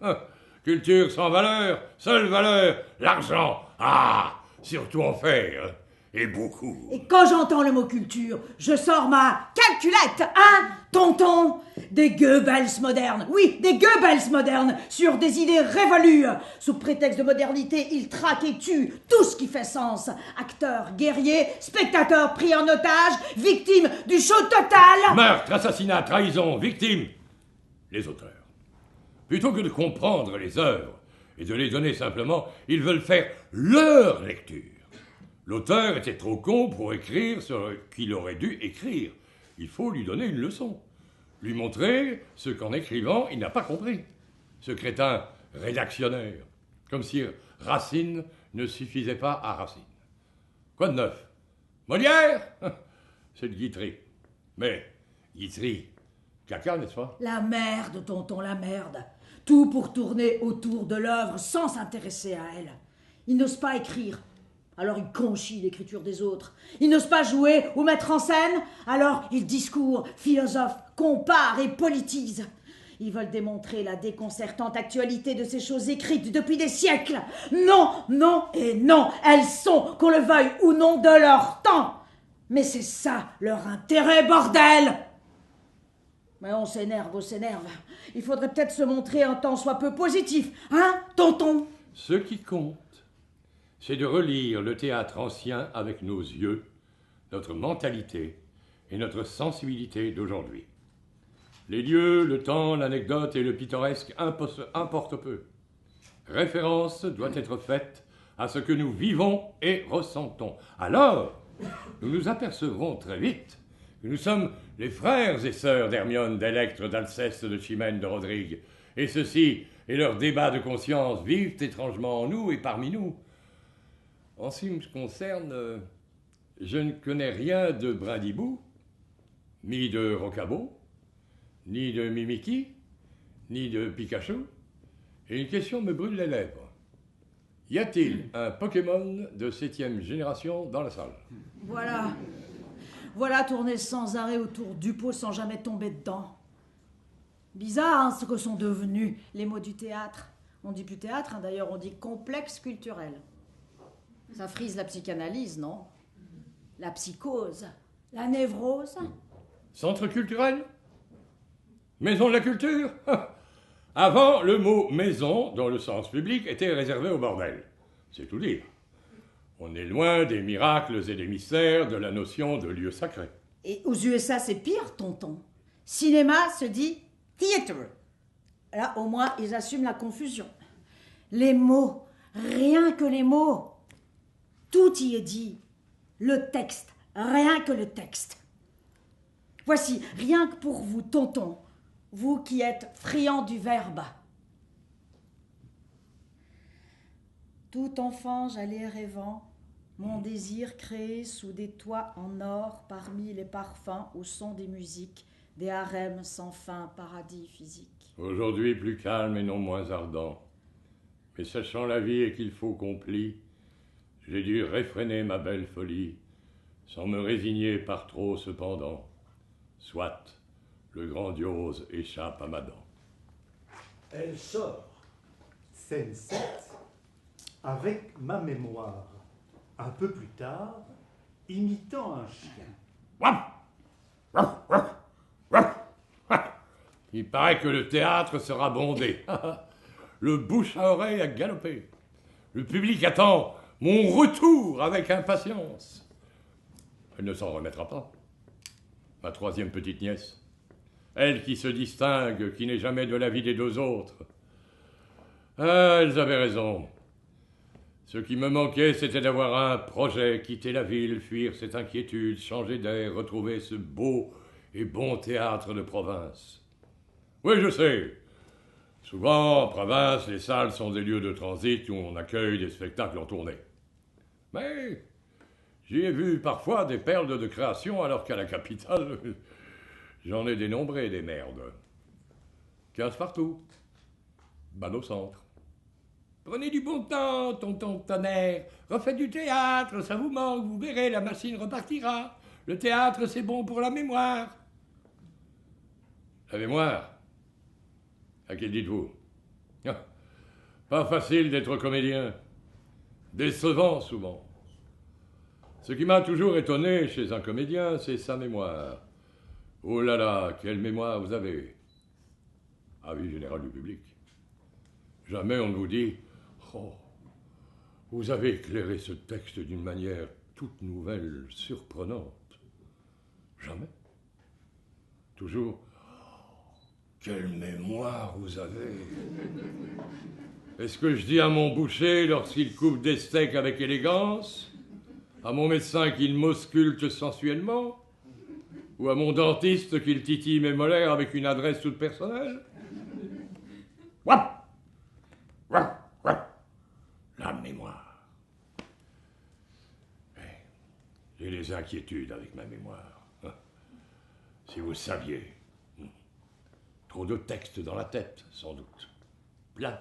Speaker 3: Culture sans valeur. Seule valeur, l'argent. Ah, surtout en faire. Et beaucoup.
Speaker 4: Et quand j'entends le mot culture, je sors ma calculette, hein, tonton? Des Goebbels modernes, oui, des Goebbels modernes, sur des idées révolues. Sous prétexte de modernité, ils traquent et tuent tout ce qui fait sens. Acteurs, guerriers, spectateurs pris en otage, victimes du show total.
Speaker 3: Meurtre, assassinat, trahison, victimes. Les auteurs. Plutôt que de comprendre les œuvres et de les donner simplement, ils veulent faire leur lecture. L'auteur était trop con pour écrire ce qu'il aurait dû écrire. Il faut lui donner une leçon. Lui montrer ce qu'en écrivant, il n'a pas compris. Ce crétin rédactionnaire. Comme si Racine ne suffisait pas à Racine. Quoi de neuf? Molière? C'est de Guitry. Mais Guitry, caca, n'est-ce pas?
Speaker 4: La merde, tonton, la merde. Tout pour tourner autour de l'œuvre sans s'intéresser à elle. Ils n'osent pas écrire. Alors ils conchient l'écriture des autres. Ils n'osent pas jouer ou mettre en scène. Alors ils discourent, philosophent, comparent et politisent. Ils veulent démontrer la déconcertante actualité de ces choses écrites depuis des siècles. Non, non et non. Elles sont, qu'on le veuille ou non, de leur temps. Mais c'est ça leur intérêt, bordel! Mais on s'énerve. Il faudrait peut-être se montrer un tant soit peu positif, hein, tonton?
Speaker 3: Ce qui compte, c'est de relire le théâtre ancien avec nos yeux, notre mentalité et notre sensibilité d'aujourd'hui. Les lieux, le temps, l'anecdote et le pittoresque importent peu. Référence doit être faite à ce que nous vivons et ressentons. Alors, nous nous apercevrons très vite que nous sommes les frères et sœurs d'Hermione, d'Électre, d'Alceste, de Chimène, de Rodrigue. Et ceux-ci et leurs débats de conscience vivent étrangement en nous et parmi nous. En ce qui me concerne, je ne connais rien de Brindibou, ni de Rocabo, ni de Mimiki, ni de Pikachu, et une question me brûle les lèvres. Y a-t-il un Pokémon de 7e génération dans la salle?
Speaker 4: Voilà tourner sans arrêt autour du pot sans jamais tomber dedans. Bizarre hein, ce que sont devenus les mots du théâtre. On dit plus théâtre, hein, d'ailleurs on dit complexe culturel. Ça frise la psychanalyse, non? La psychose, la névrose.
Speaker 3: Centre culturel? Maison de la culture? Avant, le mot maison, dans le sens public, était réservé au bordel. C'est tout dire. On est loin des miracles et des mystères de la notion de lieu sacré.
Speaker 4: Et aux USA, c'est pire, tonton. Cinéma se dit theater. Là, au moins, ils assument la confusion. Les mots, rien que les mots. Tout y est dit. Le texte, rien que le texte. Voici, rien que pour vous, tonton, vous qui êtes friand du verbe. Tout enfant, j'allais rêvant, mon désir créé sous des toits en or, parmi les parfums, au son des musiques, des harems sans fin, paradis physique.
Speaker 3: Aujourd'hui plus calme et non moins ardent. Mais sachant la vie et qu'il faut qu'on plie, j'ai dû réfréner ma belle folie, sans me résigner par trop cependant. Soit, le grandiose échappe à ma dent.
Speaker 5: Elle sort. Scène 7. Avec ma mémoire. Un peu plus tard, imitant un chien.
Speaker 3: Il paraît que le théâtre sera bondé. Le bouche à oreille a galopé. Le public attend mon retour avec impatience. Elle ne s'en remettra pas. Ma troisième petite nièce. Elle qui se distingue, qui n'est jamais de l'avis des deux autres. Ah, elles avaient raison. Ce qui me manquait, c'était d'avoir un projet, quitter la ville, fuir cette inquiétude, changer d'air, retrouver ce beau et bon théâtre de province. Oui, je sais. Souvent, en province, les salles sont des lieux de transit où on accueille des spectacles en tournée. Mais j'y ai vu parfois des perles de création, alors qu'à la capitale, j'en ai dénombré des merdes. 15 partout. Ban au centre. Prenez du bon temps, tonton Tonnerre. Refaites du théâtre, ça vous manque, vous verrez, la machine repartira. Le théâtre, c'est bon pour la mémoire. La mémoire? À qui le dites-vous? Ah, pas facile d'être comédien. Décevant, souvent. Ce qui m'a toujours étonné chez un comédien, c'est sa mémoire. Oh là là, quelle mémoire vous avez! Avis général du public. Jamais on ne vous dit « Oh, vous avez éclairé ce texte d'une manière toute nouvelle, surprenante. » Jamais. Toujours « Quelle mémoire vous avez !» Est-ce que je dis à mon boucher lorsqu'il coupe des steaks avec élégance? À mon médecin qu'il m'ausculte sensuellement? Ou à mon dentiste qu'il titille mes molaires avec une adresse toute personnelle? Wap! Wap! Wap! La mémoire. J'ai des inquiétudes avec ma mémoire. Si vous saviez. Trop de textes dans la tête, sans doute. Plein,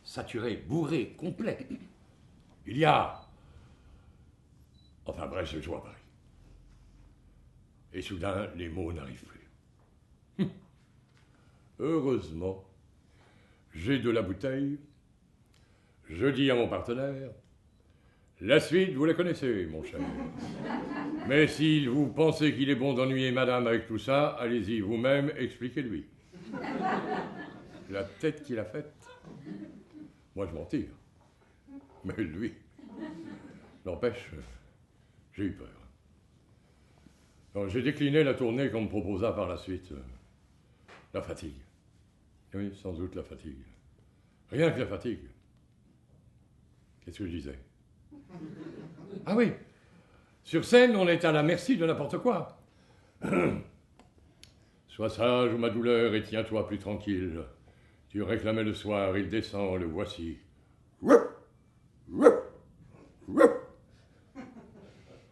Speaker 3: saturé, bourré, complet. Il y a... Enfin bref, je joue à Paris. Et soudain, les mots n'arrivent plus. Heureusement, j'ai de la bouteille. Je dis à mon partenaire, la suite, vous la connaissez, mon cher. Mais si vous pensez qu'il est bon d'ennuyer madame avec tout ça, allez-y vous-même, expliquez-lui. La tête qu'il a faite, moi je m'en tire. Mais lui, n'empêche, j'ai eu peur. Alors, j'ai décliné la tournée qu'on me proposa par la suite. La fatigue. Oui, sans doute la fatigue. Rien que la fatigue. Qu'est-ce que je disais? Ah oui, sur scène, on est à la merci de n'importe quoi. Sois sage ou ma douleur et tiens-toi plus tranquille. Tu réclamais le soir, il descend, le voici.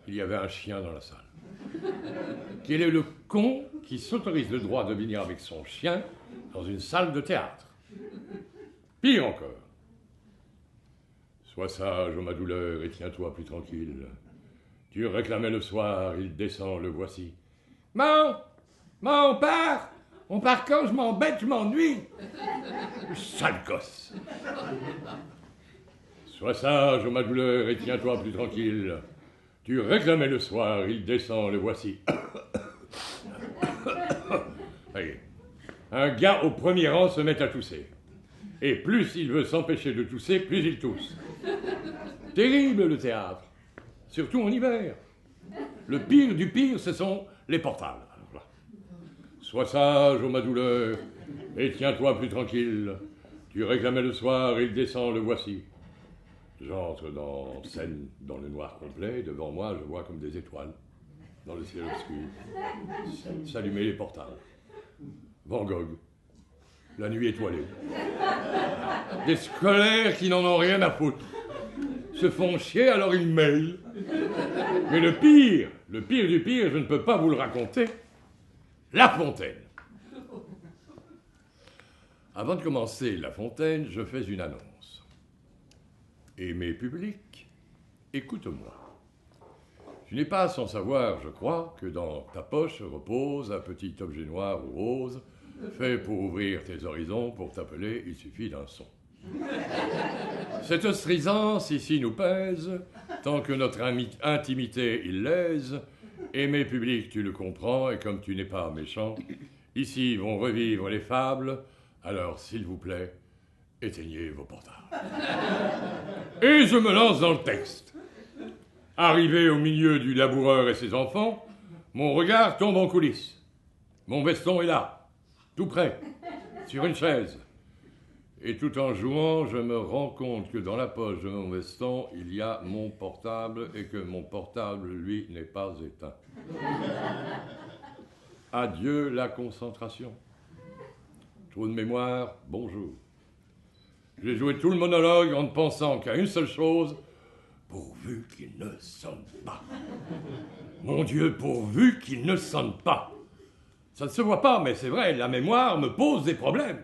Speaker 3: Il y avait un chien dans la salle. Quel est le con qui s'autorise le droit de venir avec son chien dans une salle de théâtre? Pire encore. Sois sage, ô ma douleur, et tiens-toi plus tranquille. Tu réclamais le soir, il descend, le voici. Maman, on part! On part quand je m'embête, je m'ennuie. Sale gosse. Sois sage, ô ma douleur, et tiens-toi plus tranquille. Tu réclamais le soir, il descend, le voici. Allez. Un gars au premier rang se met à tousser. Et plus il veut s'empêcher de tousser, plus il tousse. Terrible le théâtre, surtout en hiver. Le pire du pire, ce sont les portables. Sois sage, ô ma douleur, et tiens-toi plus tranquille. Tu réclamais le soir, il descend, le voici. J'entre dans scène, dans le noir complet. Devant moi, je vois comme des étoiles, dans le ciel obscur, s'allumer les portables. Van Gogh, la nuit étoilée. Des scolaires qui n'en ont rien à foutre. Se font chier, alors ils maillent. Mais le pire du pire, je ne peux pas vous le raconter, La Fontaine. Avant de commencer La Fontaine, je fais une annonce. Aimé public, écoute-moi. Tu n'es pas sans savoir, je crois, que dans ta poche repose un petit objet noir ou rose, fait pour ouvrir tes horizons, pour t'appeler, il suffit d'un son. Cette ostrisance ici nous pèse, tant que notre intimité il lèse. Aimé public, tu le comprends, et comme tu n'es pas méchant, ici vont revivre les fables, alors s'il vous plaît, éteignez vos portables. Et je me lance dans le texte. Arrivé au milieu du laboureur et ses enfants, mon regard tombe en coulisses. Mon veston est là, tout près, sur une chaise. Et tout en jouant, je me rends compte que dans la poche de mon veston, il y a mon portable et que mon portable, lui, n'est pas éteint. Adieu la concentration. Trou de mémoire, bonjour. J'ai joué tout le monologue en ne pensant qu'à une seule chose, pourvu qu'il ne sonne pas. Mon Dieu, pourvu qu'il ne sonne pas. Ça ne se voit pas, mais c'est vrai, la mémoire me pose des problèmes.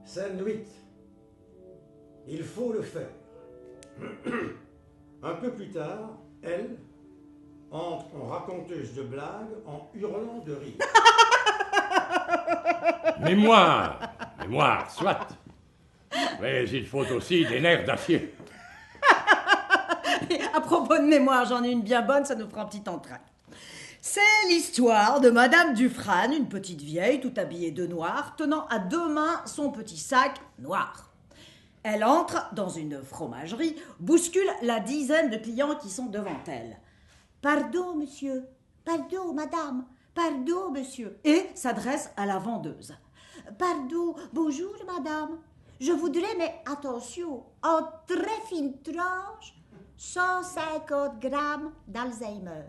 Speaker 2: Scène 8. Il faut le faire. Un peu plus tard, elle entre en raconteuse de blagues en hurlant de rire.
Speaker 3: Mémoire, soit. Mais il faut aussi des nerfs d'acier.
Speaker 4: À propos de mémoire, j'en ai une bien bonne, ça nous fera un petit entrain. C'est l'histoire de Madame Dufresne, une petite vieille, tout habillée de noir, tenant à deux mains son petit sac noir. Elle entre dans une fromagerie, bouscule la dizaine de clients qui sont devant elle. « Pardon, monsieur. Pardon, madame. Pardon, monsieur. » Et s'adresse à la vendeuse. « Pardon, bonjour, madame. Je voudrais, mais attention, en très fine tranche, 150 grammes d'Alzheimer. »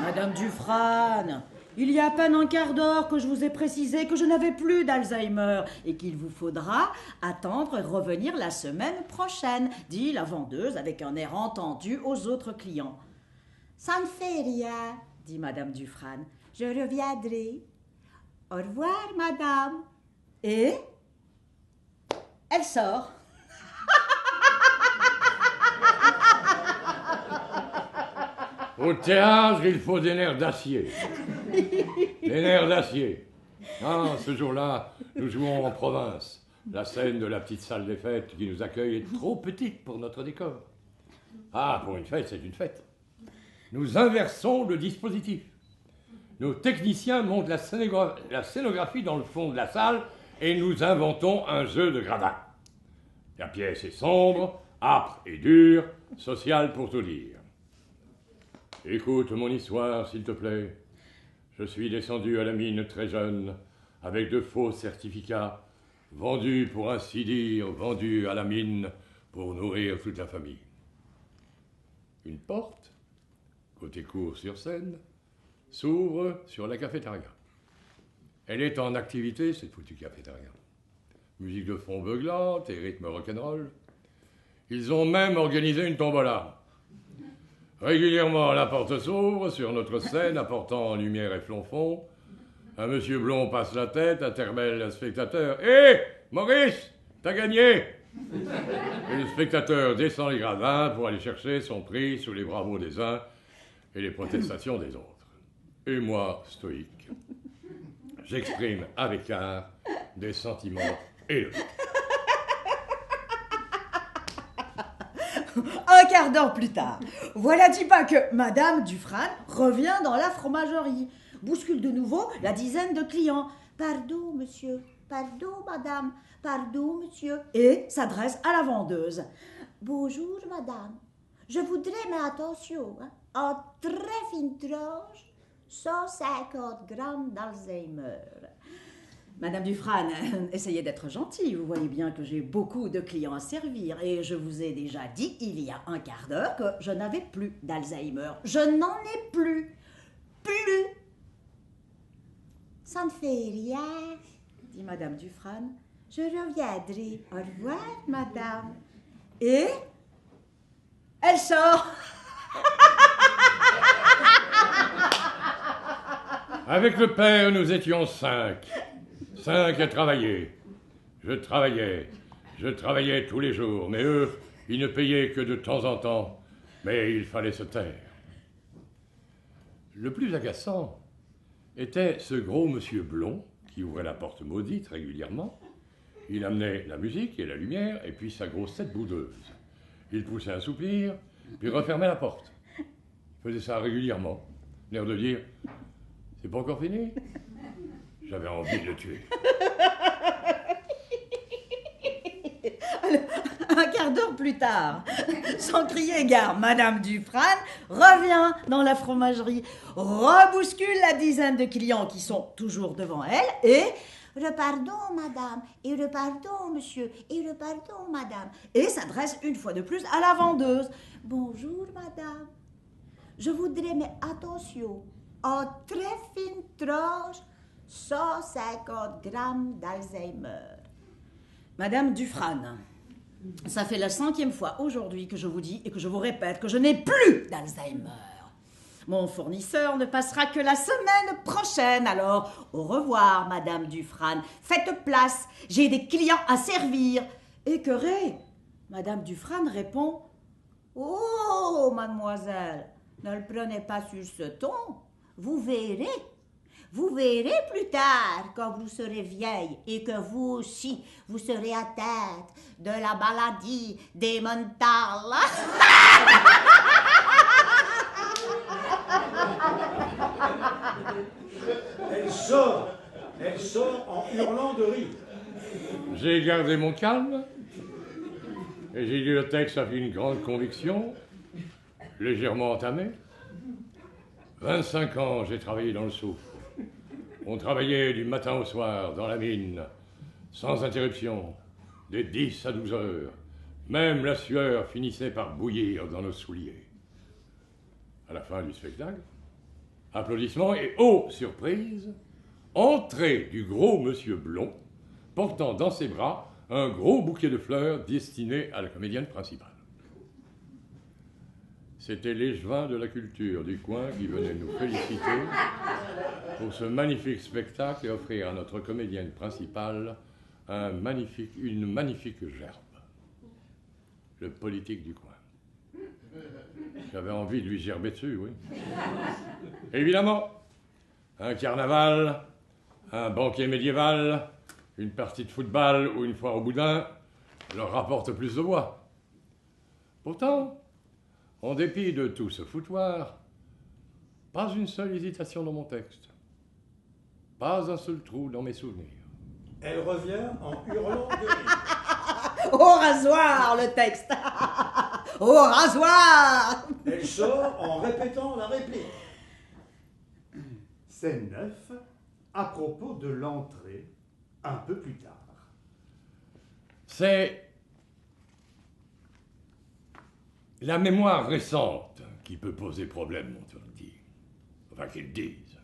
Speaker 4: Madame Dufresne, il y a à peine un quart d'heure que je vous ai précisé que je n'avais plus d'Alzheimer et qu'il vous faudra attendre et revenir la semaine prochaine, dit la vendeuse avec un air entendu aux autres clients. Ça ne fait rien, dit Madame Dufresne. Je reviendrai. Au revoir, madame. Et elle sort.
Speaker 3: Au théâtre, il faut des nerfs d'acier. Des nerfs d'acier. Ah, ce jour-là, nous jouons en province. La scène de la petite salle des fêtes qui nous accueille est trop petite pour notre décor. Ah, pour une fête, c'est une fête. Nous inversons le dispositif. Nos techniciens montent la scénographie dans le fond de la salle et nous inventons un jeu de gradins. La pièce est sombre, âpre et dure, sociale pour tout dire. Écoute mon histoire, s'il te plaît. Je suis descendu à la mine très jeune, avec de faux certificats, vendus pour ainsi dire, vendus à la mine pour nourrir toute la famille. Une porte, côté cour sur Seine, s'ouvre sur la cafétéria. Elle est en activité, cette foutue cafétéria. Musique de fond beuglante et rythme rock'n'roll. Ils ont même organisé une tombola. Régulièrement, la porte s'ouvre sur notre scène, apportant lumière et flonfon. Un monsieur blond passe la tête, interpelle le spectateur. Hé, Maurice, t'as gagné! Et le spectateur descend les gradins pour aller chercher son prix sous les bravos des uns et les protestations des autres. Et moi, stoïque, j'exprime avec art des sentiments élevés.
Speaker 4: Un quart d'heure plus tard, voilà dit pas que Madame Dufresne revient dans la fromagerie, bouscule de nouveau la dizaine de clients. Pardon, monsieur, pardon, madame, pardon, monsieur, et s'adresse à la vendeuse. Bonjour, madame, je voudrais, mais attention, en très fine tranche, 150 grammes d'Alzheimer. Madame Dufresne, essayez d'être gentille. Vous voyez bien que j'ai beaucoup de clients à servir. Et je vous ai déjà dit, il y a un quart d'heure, que je n'avais plus d'Alzheimer. Je n'en ai plus. Plus. Ça ne fait rien, dit Madame Dufresne. Je reviendrai. Au revoir, madame. Et elle sort.
Speaker 3: Avec le père, nous étions 5. 5 à travailler. Je travaillais tous les jours, mais eux, ils ne payaient que de temps en temps. Mais il fallait se taire. Le plus agaçant était ce gros monsieur blond qui ouvrait la porte maudite régulièrement. Il amenait la musique et la lumière, et puis sa grosse tête boudeuse. Il poussait un soupir, puis refermait la porte. Il faisait ça régulièrement, l'air de dire « C'est pas encore fini ?» J'avais envie de le tuer.
Speaker 4: Alors, un quart d'heure plus tard, sans crier gare, Madame Dufresne revient dans la fromagerie, rebouscule la dizaine de clients qui sont toujours devant elle et le pardon, madame, et le pardon, monsieur, et le pardon, madame, et s'adresse une fois de plus à la vendeuse. Bonjour, madame. Je voudrais, mais attention, en très fine tranche, 150 grammes d'Alzheimer. Madame Dufresne, ça fait la 5e fois aujourd'hui que je vous dis et que je vous répète que je n'ai plus d'Alzheimer. Mon fournisseur ne passera que la semaine prochaine, alors au revoir, Madame Dufresne. Faites place, j'ai des clients à servir. Écœurée, Madame Dufresne répond « Oh, mademoiselle, ne le prenez pas sur ce ton, vous verrez. Vous verrez plus tard, quand vous serez vieille et que vous aussi, vous serez atteinte de la maladie des mentales. »
Speaker 2: Elle sort en hurlant de rire.
Speaker 3: J'ai gardé mon calme, et j'ai lu le texte avec une grande conviction, légèrement entamé. 25 ans, j'ai travaillé dans le soufre. On travaillait du matin au soir, dans la mine, sans interruption, des 10 à 12 heures. Même la sueur finissait par bouillir dans nos souliers. À la fin du spectacle, applaudissements et, oh, surprise, entrée du gros monsieur blond, portant dans ses bras un gros bouquet de fleurs destiné à la comédienne principale. C'était l'échevin de la culture du coin qui venait nous féliciter pour ce magnifique spectacle et offrir à notre comédienne principale une magnifique gerbe. Le politique du coin. J'avais envie de lui gerber dessus, oui. Évidemment, un carnaval, un banquet médiéval, une partie de football ou une foire au boudin leur rapportent plus de voix. Pourtant, en dépit de tout ce foutoir, pas une seule hésitation dans mon texte. Pas un seul trou dans mes souvenirs.
Speaker 2: Elle revient en hurlant de rire.
Speaker 4: Au rasoir, le texte. Au rasoir.
Speaker 2: Elle sort en répétant la réplique.
Speaker 5: Scène 9, à propos de l'entrée, un peu plus tard.
Speaker 3: C'est la mémoire récente qui peut poser problème, m'ont-on dit. Enfin, qu'ils disent.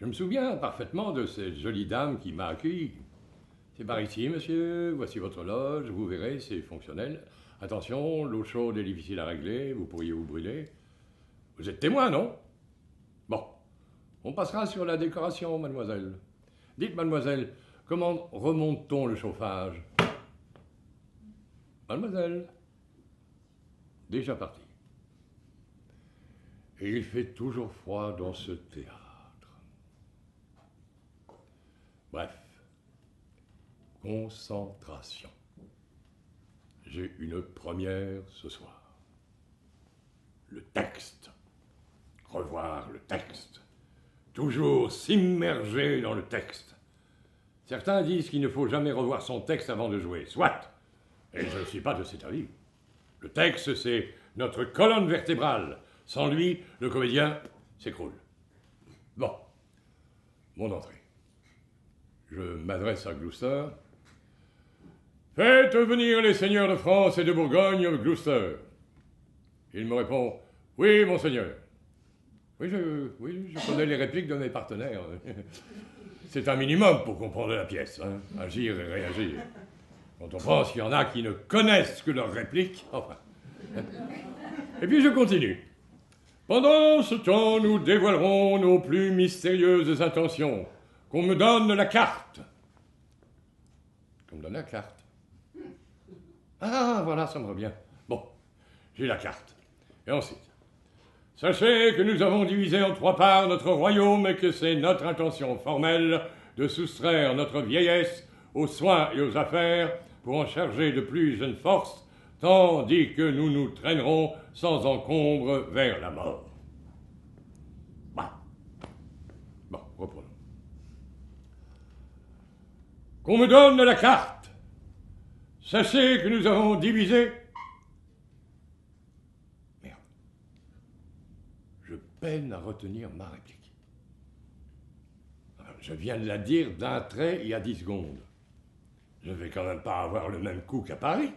Speaker 3: Je me souviens parfaitement de cette jolie dame qui m'a accueilli. C'est par ici, monsieur, voici votre loge, vous verrez, c'est fonctionnel. Attention, l'eau chaude est difficile à régler, vous pourriez vous brûler. Vous êtes témoin, non? Bon, on passera sur la décoration, mademoiselle. Dites, mademoiselle, comment remonte-t-on le chauffage? Mademoiselle, déjà parti. Et il fait toujours froid dans ce théâtre. Bref, concentration. J'ai une première ce soir. Le texte. Revoir le texte. Toujours s'immerger dans le texte. Certains disent qu'il ne faut jamais revoir son texte avant de jouer. Soit. Et je ne suis pas de cet avis. Le texte, c'est notre colonne vertébrale. Sans lui, le comédien s'écroule. Bon. Mon entrée. Je m'adresse à Gloucester. Faites venir les seigneurs de France et de Bourgogne, Gloucester. Il me répond, oui, monseigneur. Oui, je connais les répliques de mes partenaires. C'est un minimum pour comprendre la pièce, hein. Agir et réagir. Quand on pense qu'il y en a qui ne connaissent que leurs répliques, enfin. Et puis je continue. Pendant ce temps, nous dévoilerons nos plus mystérieuses intentions. Qu'on me donne la carte. Qu'on me donne la carte. Ah, voilà, ça me revient. Bon, j'ai la carte. Et ensuite, sachez que nous avons divisé en 3 parts notre royaume et que c'est notre intention formelle de soustraire notre vieillesse aux soins et aux affaires pour en charger de plus jeunes forces, tandis que nous nous traînerons sans encombre vers la mort. Bon, reprenons. Qu'on me donne la carte. Sachez que nous avons divisé... Merde. Je peine à retenir ma réplique. Je viens de la dire d'un trait il y a 10 secondes. Je ne vais quand même pas avoir le même coup qu'à Paris.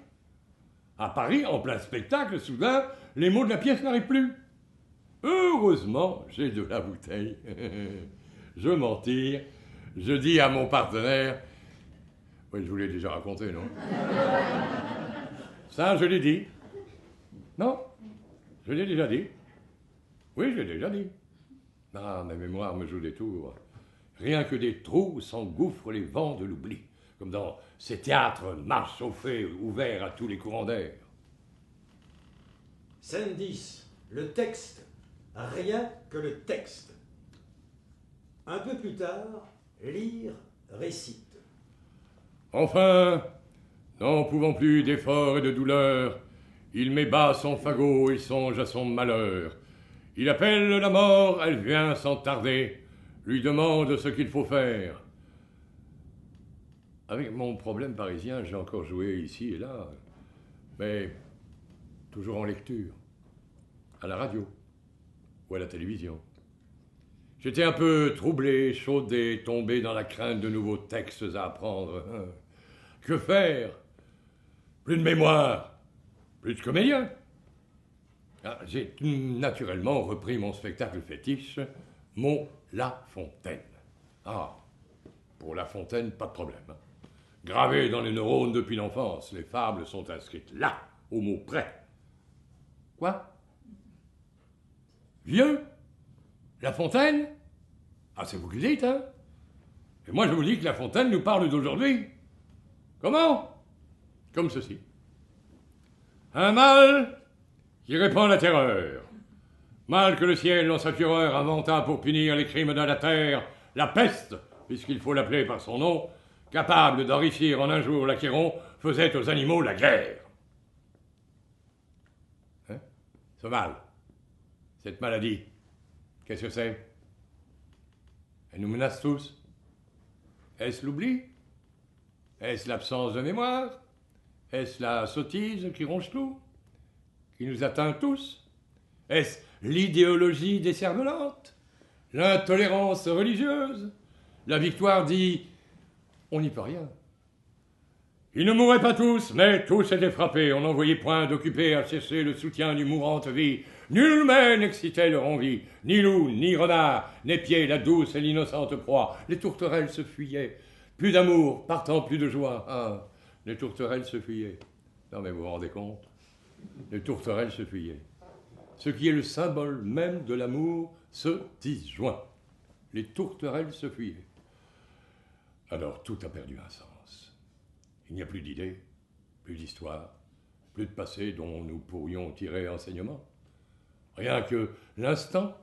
Speaker 3: À Paris, en plein spectacle, soudain, les mots de la pièce n'arrivent plus. Heureusement, j'ai de la bouteille. Je m'en tire. Je dis à mon partenaire... Oui, je vous l'ai déjà raconté, non? Ça, je l'ai dit. Non, je l'ai déjà dit. Oui, je l'ai déjà dit. Ah, ma mémoire me joue des tours. Rien que des trous où s'engouffrent les vents de l'oubli, comme dans ces théâtres mal chauffés, ouverts à tous les courants d'air.
Speaker 6: Scène 10. Le texte. Rien que le texte. Un peu plus tard, lire, récite.
Speaker 3: Enfin, n'en pouvant plus d'efforts et de douleur, il met bas son fagot et songe à son malheur. Il appelle la mort, elle vient sans tarder, lui demande ce qu'il faut faire. Avec mon problème parisien, j'ai encore joué ici et là, mais toujours en lecture, à la radio ou à la télévision. J'étais un peu troublé, chaudé, tombé dans la crainte de nouveaux textes à apprendre. Que faire? Plus de mémoire, plus de comédien. J'ai naturellement repris mon spectacle fétiche, mon La Fontaine. Ah, pour La Fontaine, pas de problème. Gravé dans les neurones depuis l'enfance, les fables sont inscrites là, au mot près. Quoi? Vieux? La Fontaine? Ah, c'est vous qui le dites, hein? Et moi, je vous dis que La Fontaine nous parle d'aujourd'hui. Comment? Comme ceci. Un mal qui répand la terreur. Mal que le ciel, dans sa fureur, inventa pour punir les crimes de la terre, la peste, puisqu'il faut l'appeler par son nom, capable d'enrichir en un jour l'Achéron, faisait aux animaux la guerre. Hein? Ce mal, cette maladie, qu'est-ce que c'est? Elle nous menace tous. Est-ce l'oubli? Est-ce l'absence de mémoire? Est-ce la sottise qui ronge tout? Qui nous atteint tous? Est-ce l'idéologie décervelante? L'intolérance religieuse? La victoire dit « on n'y peut rien ». Ils ne mouraient pas tous, mais tous étaient frappés. On n'en voyait point d'occupés à chercher le soutien du mourante vie. Nullement n'excitait leur envie, ni loup, ni renard, n'épiait la douce et l'innocente proie. Les tourterelles se fuyaient. Plus d'amour, partant plus de joie. Ah, les tourterelles se fuyaient. Non mais vous vous rendez compte? Les tourterelles se fuyaient. Ce qui est le symbole même de l'amour se disjoint. Les tourterelles se fuyaient. Alors tout a perdu un sens. Il n'y a plus d'idées, plus d'histoire, plus de passé dont nous pourrions tirer enseignement. Rien que l'instant,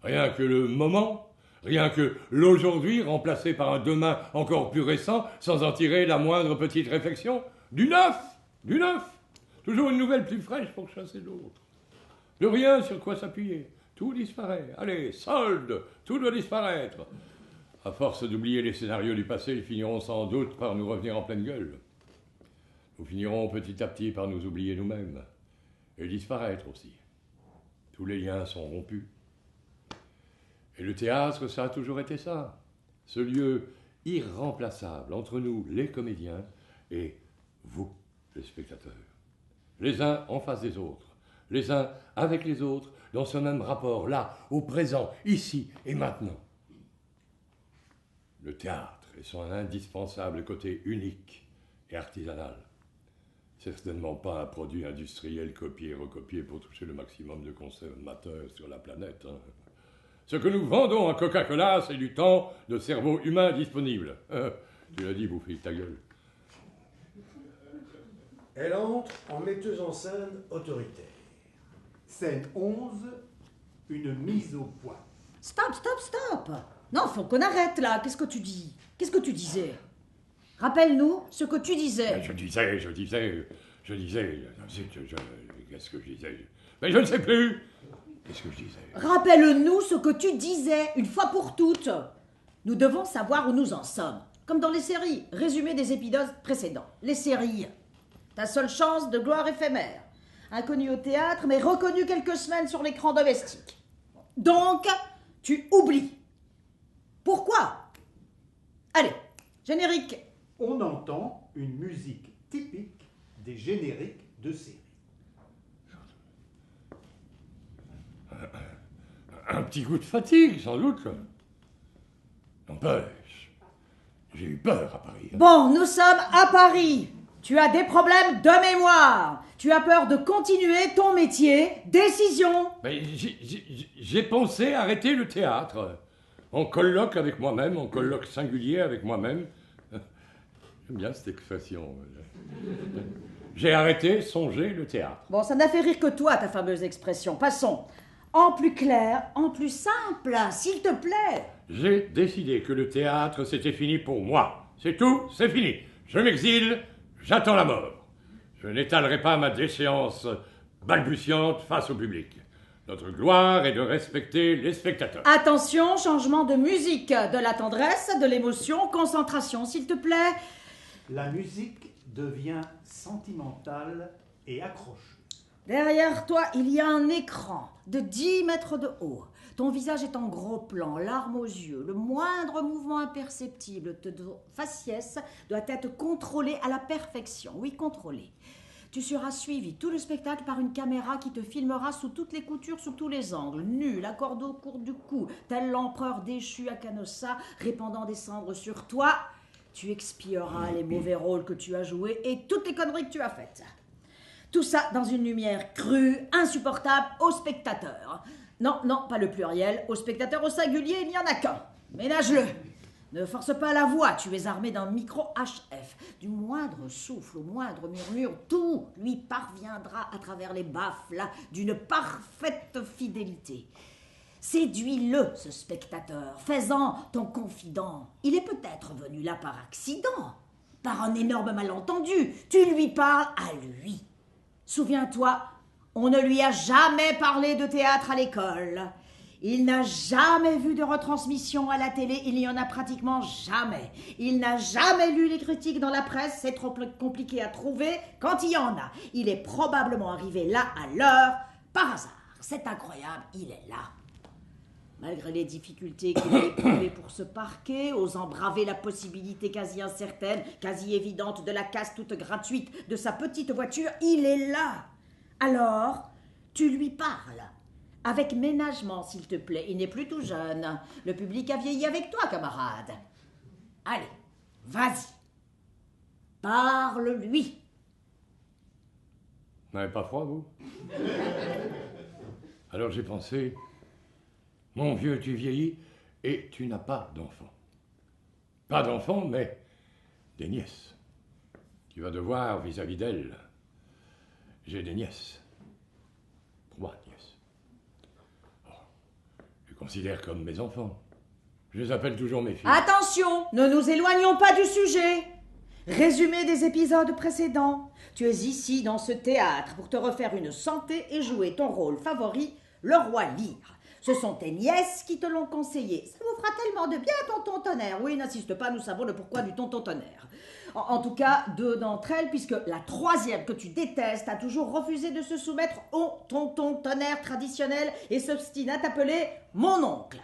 Speaker 3: rien que le moment, rien que l'aujourd'hui remplacé par un demain encore plus récent sans en tirer la moindre petite réflexion. Du neuf. Toujours une nouvelle plus fraîche pour chasser l'autre. Plus rien sur quoi s'appuyer. Tout disparaît. Allez, solde, tout doit disparaître. À force d'oublier les scénarios du passé, ils finiront sans doute par nous revenir en pleine gueule. Nous finirons petit à petit par nous oublier nous-mêmes. Et disparaître aussi. Tous les liens sont rompus. Et le théâtre, ça a toujours été ça. Ce lieu irremplaçable entre nous, les comédiens, et vous, les spectateurs. Les uns en face des autres. Les uns avec les autres, dans ce même rapport, là, au présent, ici et maintenant. Le théâtre et son indispensable côté unique et artisanal. Certainement pas un produit industriel copié et recopié pour toucher le maximum de consommateurs sur la planète. Hein. Ce que nous vendons à Coca-Cola, c'est du temps de cerveau humain disponible. Tu l'as dit, Bouffi, ta gueule.
Speaker 6: Elle entre en metteuse en scène autoritaire.
Speaker 5: Scène 11, une mise au point.
Speaker 4: Stop. Non, faut qu'on arrête là. Qu'est-ce que tu dis? Qu'est-ce que tu disais? Rappelle-nous ce que tu disais.
Speaker 3: Je disais. Qu'est-ce que je disais? Mais je ne sais plus. Qu'est-ce que je disais?
Speaker 4: Rappelle-nous ce que tu disais, une fois pour toutes. Nous devons savoir où nous en sommes. Comme dans les séries. Résumé des épisodes précédents. Les séries. Ta seule chance de gloire éphémère. Inconnu au théâtre, mais reconnu quelques semaines sur l'écran domestique. Donc, tu oublies. Pourquoi? Allez, générique.
Speaker 5: On entend une musique typique des génériques de séries.
Speaker 3: Un petit coup de fatigue, sans doute. N'empêche, j'ai eu peur à Paris.
Speaker 4: Bon, nous sommes à Paris. Tu as des problèmes de mémoire. Tu as peur de continuer ton métier. Décision.
Speaker 3: Mais j'ai pensé arrêter le théâtre. En colloque avec moi-même, en colloque singulier avec moi-même. J'aime bien cette expression. J'ai arrêté, songé le théâtre.
Speaker 4: Bon, ça n'a fait rire que toi, ta fameuse expression. Passons. En plus clair, en plus simple, s'il te plaît.
Speaker 3: J'ai décidé que le théâtre, c'était fini pour moi. C'est tout, c'est fini. Je m'exile, j'attends la mort. Je n'étalerai pas ma déchéance balbutiante face au public. Notre gloire est de respecter les spectateurs.
Speaker 4: Attention, changement de musique. De la tendresse, de l'émotion, concentration, s'il te plaît.
Speaker 5: La musique devient sentimentale et accrocheuse.
Speaker 4: Derrière toi, il y a un écran de 10 mètres de haut. Ton visage est en gros plan, larmes aux yeux. Le moindre mouvement imperceptible de ton faciès doit être contrôlé à la perfection. Oui, contrôlé. Tu seras suivi tout le spectacle par une caméra qui te filmera sous toutes les coutures, sous tous les angles. Nu, la corde au cours du cou, tel l'empereur déchu à Canossa, répandant des cendres sur toi. Tu expieras les mauvais rôles que tu as joués et toutes les conneries que tu as faites. Tout ça dans une lumière crue, insupportable aux spectateurs. Non, pas le pluriel. Aux spectateurs au singulier, il n'y en a qu'un. Ménage-le. Ne force pas la voix, tu es armé d'un micro HF. Du moindre souffle au moindre murmure, tout lui parviendra à travers les baffles d'une parfaite fidélité. Séduis-le, ce spectateur, fais-en ton confident. Il est peut-être venu là par accident, par un énorme malentendu. Tu lui parles à lui. Souviens-toi, on ne lui a jamais parlé de théâtre à l'école. Il n'a jamais vu de retransmission à la télé, il n'y en a pratiquement jamais. Il n'a jamais lu les critiques dans la presse, c'est trop compliqué à trouver quand il y en a. Il est probablement arrivé là à l'heure, par hasard. C'est incroyable, il est là. Malgré les difficultés qu'il a éprouvées pour se parquer, osant braver la possibilité quasi incertaine, quasi évidente de la casse toute gratuite de sa petite voiture, il est là. Alors, tu lui parles. Avec ménagement, s'il te plaît. Il n'est plus tout jeune. Le public a vieilli avec toi, camarade. Allez, vas-y. Parle-lui.
Speaker 3: Vous n'avez pas froid, vous? Alors j'ai pensé, mon vieux, tu vieillis et tu n'as pas d'enfant. Pas d'enfant, mais des nièces. Tu vas devoir, vis-à-vis d'elles, j'ai des nièces. 3 nièces. Oh, je les considère comme mes enfants. Je les appelle toujours mes filles.
Speaker 4: Attention, ne nous éloignons pas du sujet. Résumé des épisodes précédents. Tu es ici dans ce théâtre pour te refaire une santé et jouer ton rôle favori, le roi Lear. Ce sont tes nièces qui te l'ont conseillé. Ça vous fera tellement de bien, tonton Tonnerre. Oui, n'insiste pas, nous savons le pourquoi du tonton Tonnerre. En tout cas, 2 d'entre elles, puisque la 3e que tu détestes a toujours refusé de se soumettre au tonton Tonnerre traditionnel et s'obstine à t'appeler mon oncle.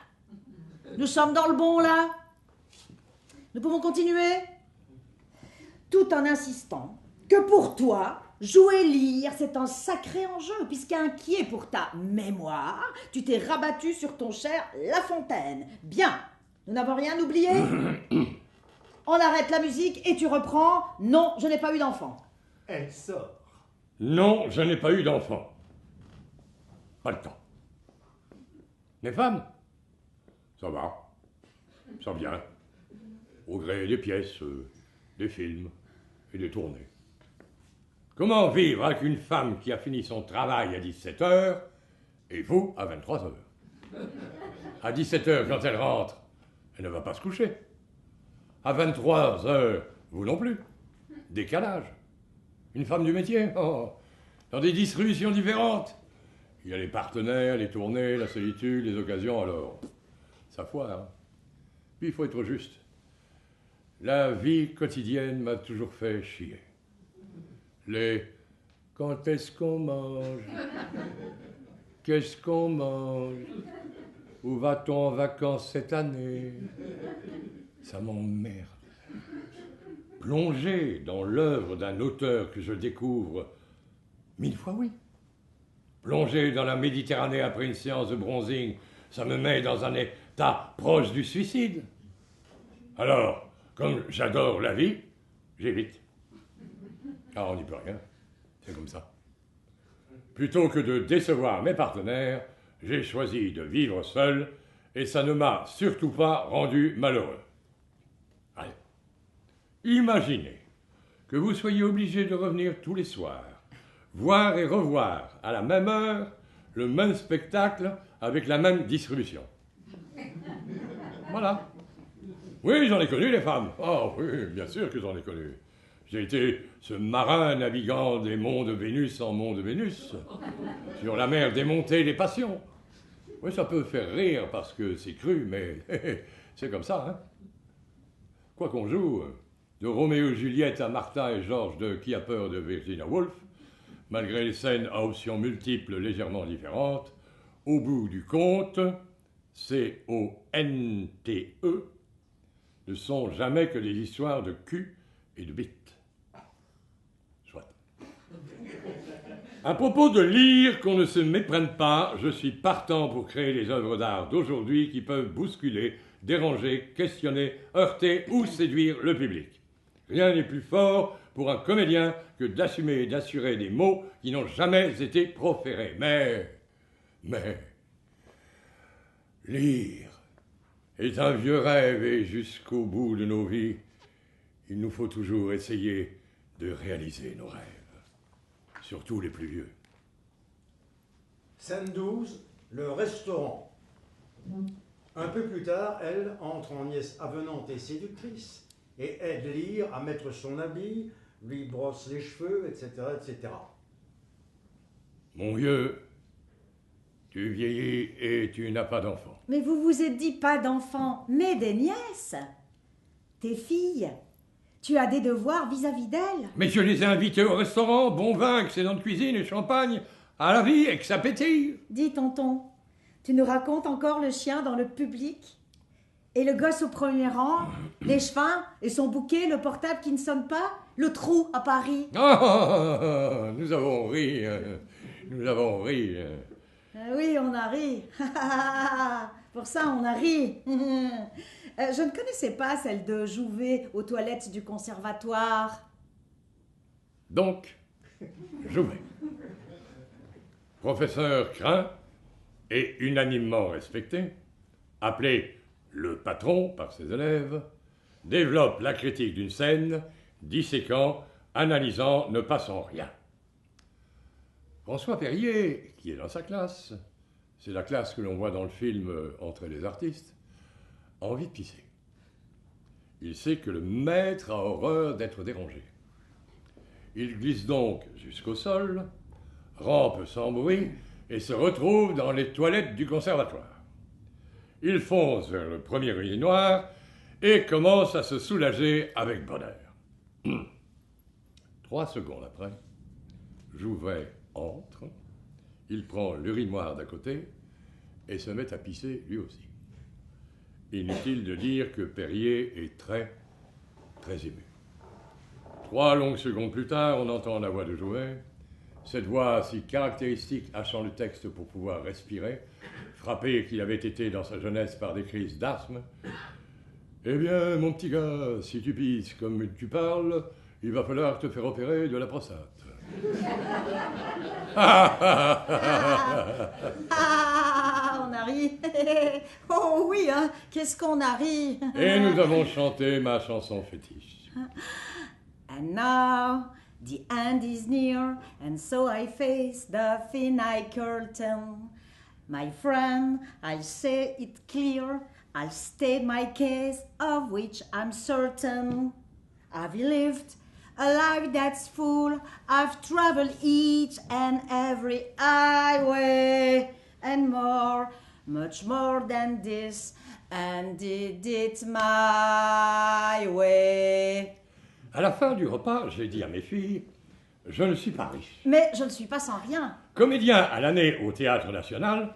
Speaker 4: Nous sommes dans le bon, là? Nous pouvons continuer? Tout en insistant que pour toi, jouer Lear, c'est un sacré enjeu, puisqu'inquiet pour ta mémoire, tu t'es rabattu sur ton cher La Fontaine. Bien, nous n'avons rien oublié? On arrête la musique et tu reprends. Non, je n'ai pas eu d'enfant.
Speaker 5: Elle sort.
Speaker 3: Non, je n'ai pas eu d'enfant. Pas le temps. Mes femmes, ça va. Ça vient. Au gré des pièces, des films et des tournées. Comment vivre avec une femme qui a fini son travail à 17h et vous à 23h? À 17h, quand elle rentre, elle ne va pas se coucher. À 23h, vous non plus. Décalage. Une femme du métier, oh, dans des distributions différentes. Il y a les partenaires, les tournées, la solitude, les occasions, alors ça foire. Hein. Puis il faut être juste. La vie quotidienne m'a toujours fait chier. Les « quand est-ce qu'on mange? Qu'est-ce qu'on mange? Où va-t-on en vacances cette année ?» Ça m'emmerde. Plonger dans l'œuvre d'un auteur que je découvre 1000 fois, oui. Plonger dans la Méditerranée après une séance de bronzing, ça me met dans un état proche du suicide. Alors, comme j'adore la vie, j'évite. Ah, on n'y peut rien. C'est comme ça. Plutôt que de décevoir mes partenaires, j'ai choisi de vivre seul et ça ne m'a surtout pas rendu malheureux. Allez. Imaginez que vous soyez obligé de revenir tous les soirs, voir et revoir à la même heure le même spectacle avec la même distribution. Voilà. Oui, j'en ai connu les femmes. Oh oui, bien sûr que j'en ai connu. J'ai été ce marin naviguant des monts de Vénus en monts de Vénus, sur la mer démontée des passions. Oui, ça peut faire rire parce que c'est cru, mais c'est comme ça, hein. Quoi qu'on joue, de Roméo et Juliette à Martin et Georges de Qui a peur de Virginia Woolf, malgré les scènes à options multiples légèrement différentes, au bout du compte, C-O-N-T-E, ne sont jamais que des histoires de cul et de bite. Soit. À propos de lire, qu'on ne se méprenne pas, je suis partant pour créer les œuvres d'art d'aujourd'hui qui peuvent bousculer, déranger, questionner, heurter ou séduire le public. Rien n'est plus fort pour un comédien que d'assumer et d'assurer des mots qui n'ont jamais été proférés. Mais, lire est un vieux rêve et jusqu'au bout de nos vies, il nous faut toujours essayer de réaliser nos rêves. Surtout les plus vieux.
Speaker 6: Scène 12, le restaurant. Un peu plus tard, elle entre en nièce avenante et séductrice et aide Lear à mettre son habit, lui brosse les cheveux, etc., etc.
Speaker 3: Mon vieux, tu vieillis et tu n'as pas d'enfant.
Speaker 4: Mais vous vous êtes dit pas d'enfants, mais des nièces. Tes filles. Tu as des devoirs vis-à-vis d'elles.
Speaker 3: Mais je les ai invitées au restaurant, bon vin, excellent de cuisine et champagne, à la vie et que ça pétille.
Speaker 4: Dis, tonton, tu nous racontes encore le chien dans le public? Et le gosse au premier rang, les chevins et son bouquet, le portable qui ne sonne pas, le trou à Paris.
Speaker 3: Oh, nous avons ri, nous avons ri.
Speaker 4: Oui, on a ri. Pour ça, on a ri. Je ne connaissais pas celle de Jouvet aux toilettes du conservatoire.
Speaker 3: Donc, Jouvet. Professeur craint et unanimement respecté, appelé le patron par ses élèves, développe la critique d'une scène, disséquant, analysant, ne passant rien. François Perrier, qui est dans sa classe, c'est la classe que l'on voit dans le film Entrer les artistes, a envie de pisser. Il sait que le maître a horreur d'être dérangé. Il glisse donc jusqu'au sol, rampe sans bruit et se retrouve dans les toilettes du conservatoire. Il fonce vers le premier urinoir et commence à se soulager avec bonheur. 3 secondes après, Jouvet entre, il prend l'urinoir d'à côté et se met à pisser lui aussi. Inutile de dire que Perrier est très, très ému. 3 longues secondes plus tard, on entend la voix de Jouvet. Cette voix si caractéristique hachant le texte pour pouvoir respirer, frappé qu'il avait été dans sa jeunesse par des crises d'asthme. « Eh bien, mon petit gars, si tu pisses comme tu parles, il va falloir te faire opérer de la prostate. »
Speaker 4: On a ri. Oh oui, hein, qu'est-ce qu'on a ri.
Speaker 3: Et nous avons chanté ma chanson fétiche.
Speaker 4: And now the end is near, and so I face the final curtain. My friend, I'll say it clear, I'll state my case of which I'm certain. I've lived a life that's full, I've traveled each and every highway, and more, much more than this, and did it my way.
Speaker 3: À la fin du repas, j'ai dit à mes filles, je ne suis pas riche.
Speaker 4: Mais je ne suis pas sans rien.
Speaker 3: Comédien à l'année au Théâtre National,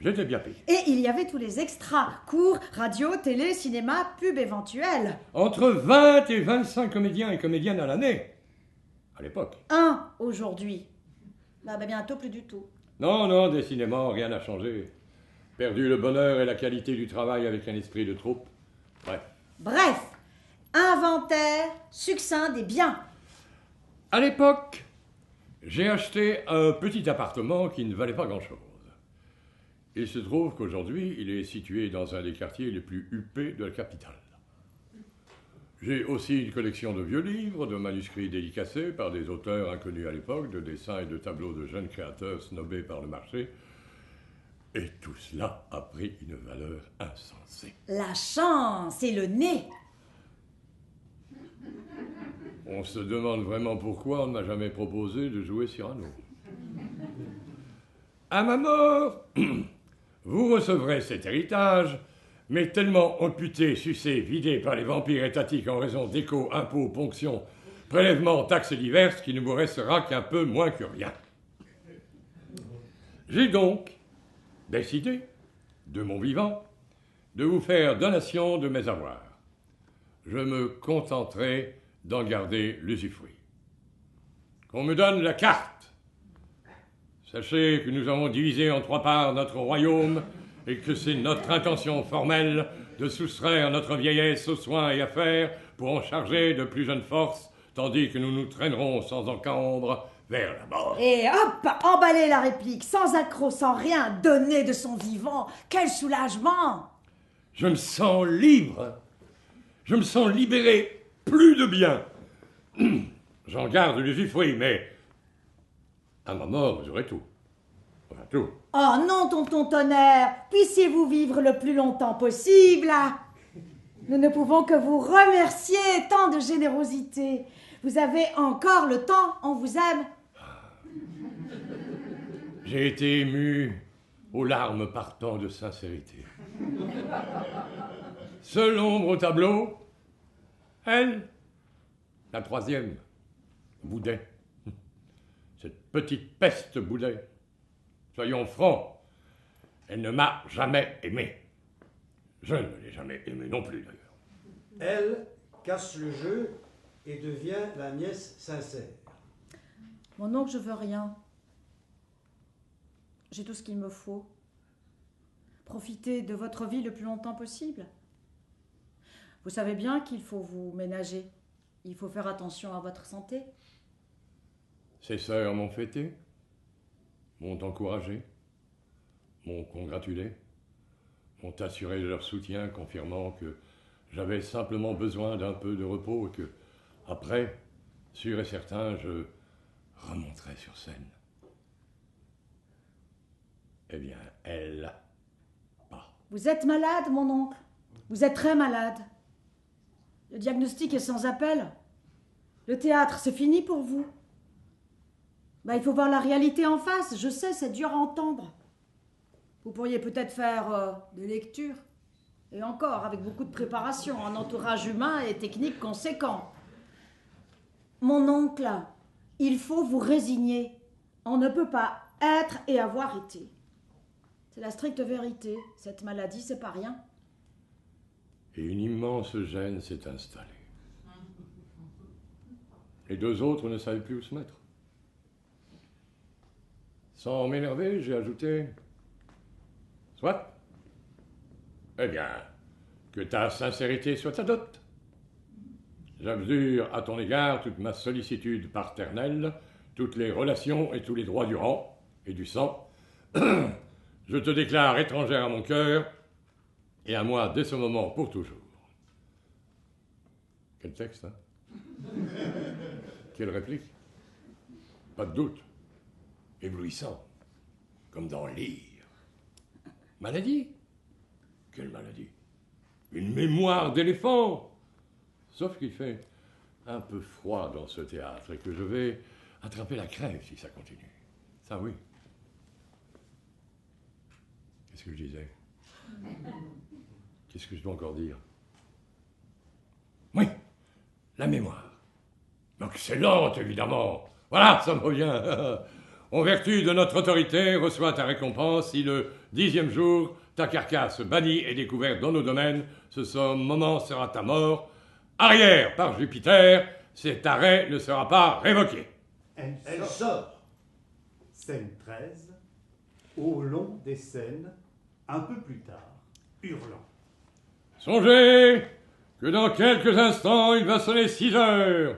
Speaker 3: j'étais bien payé.
Speaker 4: Et il y avait tous les extras, cours, radio, télé, cinéma, pub éventuels.
Speaker 3: Entre 20 et 25 comédiens et comédiennes à l'année, à l'époque.
Speaker 4: Un aujourd'hui. Bah, bientôt plus du tout.
Speaker 3: Non, décidément, rien n'a changé. Perdu le bonheur et la qualité du travail avec un esprit de troupe.
Speaker 4: Bref, inventaire succinct des biens.
Speaker 3: À l'époque, j'ai acheté un petit appartement qui ne valait pas grand-chose. Il se trouve qu'aujourd'hui, il est situé dans un des quartiers les plus huppés de la capitale. J'ai aussi une collection de vieux livres, de manuscrits dédicacés par des auteurs inconnus à l'époque, de dessins et de tableaux de jeunes créateurs snobés par le marché. Et tout cela a pris une valeur insensée.
Speaker 4: La chance et le nez.
Speaker 3: On se demande vraiment pourquoi on ne m'a jamais proposé de jouer Cyrano. À ma mort, vous recevrez cet héritage, mais tellement amputé, sucé, vidé par les vampires étatiques en raison d'échos, impôts, ponctions, prélèvements, taxes diverses, qu'il ne vous restera qu'un peu moins que rien. J'ai donc décidé, de mon vivant, de vous faire donation de mes avoirs. Je me contenterai d'en garder l'usufruit. Qu'on me donne la carte. Sachez que nous avons divisé en 3 parts notre royaume et que c'est notre intention formelle de soustraire notre vieillesse aux soins et affaires pour en charger de plus jeunes forces, tandis que nous nous traînerons sans encombre vers la mort.
Speaker 4: Et hop, emballer la réplique, sans accroc, sans rien, donner de son vivant. Quel soulagement!
Speaker 3: Je me sens libre. Je me sens libéré. Plus de biens. J'en garde l'usufruit, mais à ma mort, vous aurez tout. Enfin, tout.
Speaker 4: Oh non, tonton Tonnerre, puissiez-vous vivre le plus longtemps possible. Nous ne pouvons que vous remercier, tant de générosité. Vous avez encore le temps, on vous aime.
Speaker 3: J'ai été ému aux larmes par tant de sincérité. Seule ombre au tableau, elle, la 3e, Boudet. Cette petite peste Boudet. Soyons francs, elle ne m'a jamais aimé. Je ne l'ai jamais aimé non plus, d'ailleurs.
Speaker 6: Elle casse le jeu et devient la nièce sincère.
Speaker 4: Mon oncle, je veux rien. J'ai tout ce qu'il me faut. Profitez de votre vie le plus longtemps possible. Vous savez bien qu'il faut vous ménager. Il faut faire attention à votre santé.
Speaker 3: Ses sœurs m'ont fêté, m'ont encouragé, m'ont congratulé, m'ont assuré de leur soutien, confirmant que j'avais simplement besoin d'un peu de repos et que, après, sûr et certain, je remonterai sur scène. Eh bien, elle, pas.
Speaker 4: Vous êtes malade, mon oncle. Vous êtes très malade. Le diagnostic est sans appel. Le théâtre, c'est fini pour vous. Il faut voir la réalité en face. Je sais, c'est dur à entendre. Vous pourriez peut-être faire des lectures. Et encore, avec beaucoup de préparation, un entourage humain et technique conséquent. Mon oncle, il faut vous résigner. On ne peut pas être et avoir été. C'est la stricte vérité. Cette maladie, c'est pas rien.
Speaker 3: Et une immense gêne s'est installée. Les deux autres ne savaient plus où se mettre. Sans m'énerver, j'ai ajouté « Soit. Eh bien, que ta sincérité soit ta dot. J'abjure à ton égard toute ma sollicitude paternelle, toutes les relations et tous les droits du rang et du sang. Je te déclare étrangère à mon cœur et à moi dès ce moment pour toujours. » Quel texte, hein? Quelle réplique? Pas de doute. Éblouissant, comme dans Lear. Maladie? Quelle maladie? Une mémoire d'éléphant. Sauf qu'il fait un peu froid dans ce théâtre et que je vais attraper la crève si ça continue. Ça, oui. Qu'est-ce que je disais? Qu'est-ce que je dois encore dire? Oui, la mémoire. Excellente, évidemment. Voilà, ça me revient. En vertu de notre autorité, reçois ta récompense si le 10e jour, ta carcasse bannie et découverte dans nos domaines, ce moment sera ta mort. Arrière, par Jupiter, cet arrêt ne sera pas révoqué.
Speaker 5: Elle sort. Scène 13. Au long des scènes, un peu plus tard, hurlant.
Speaker 3: Songez que dans quelques instants, il va sonner 6 heures.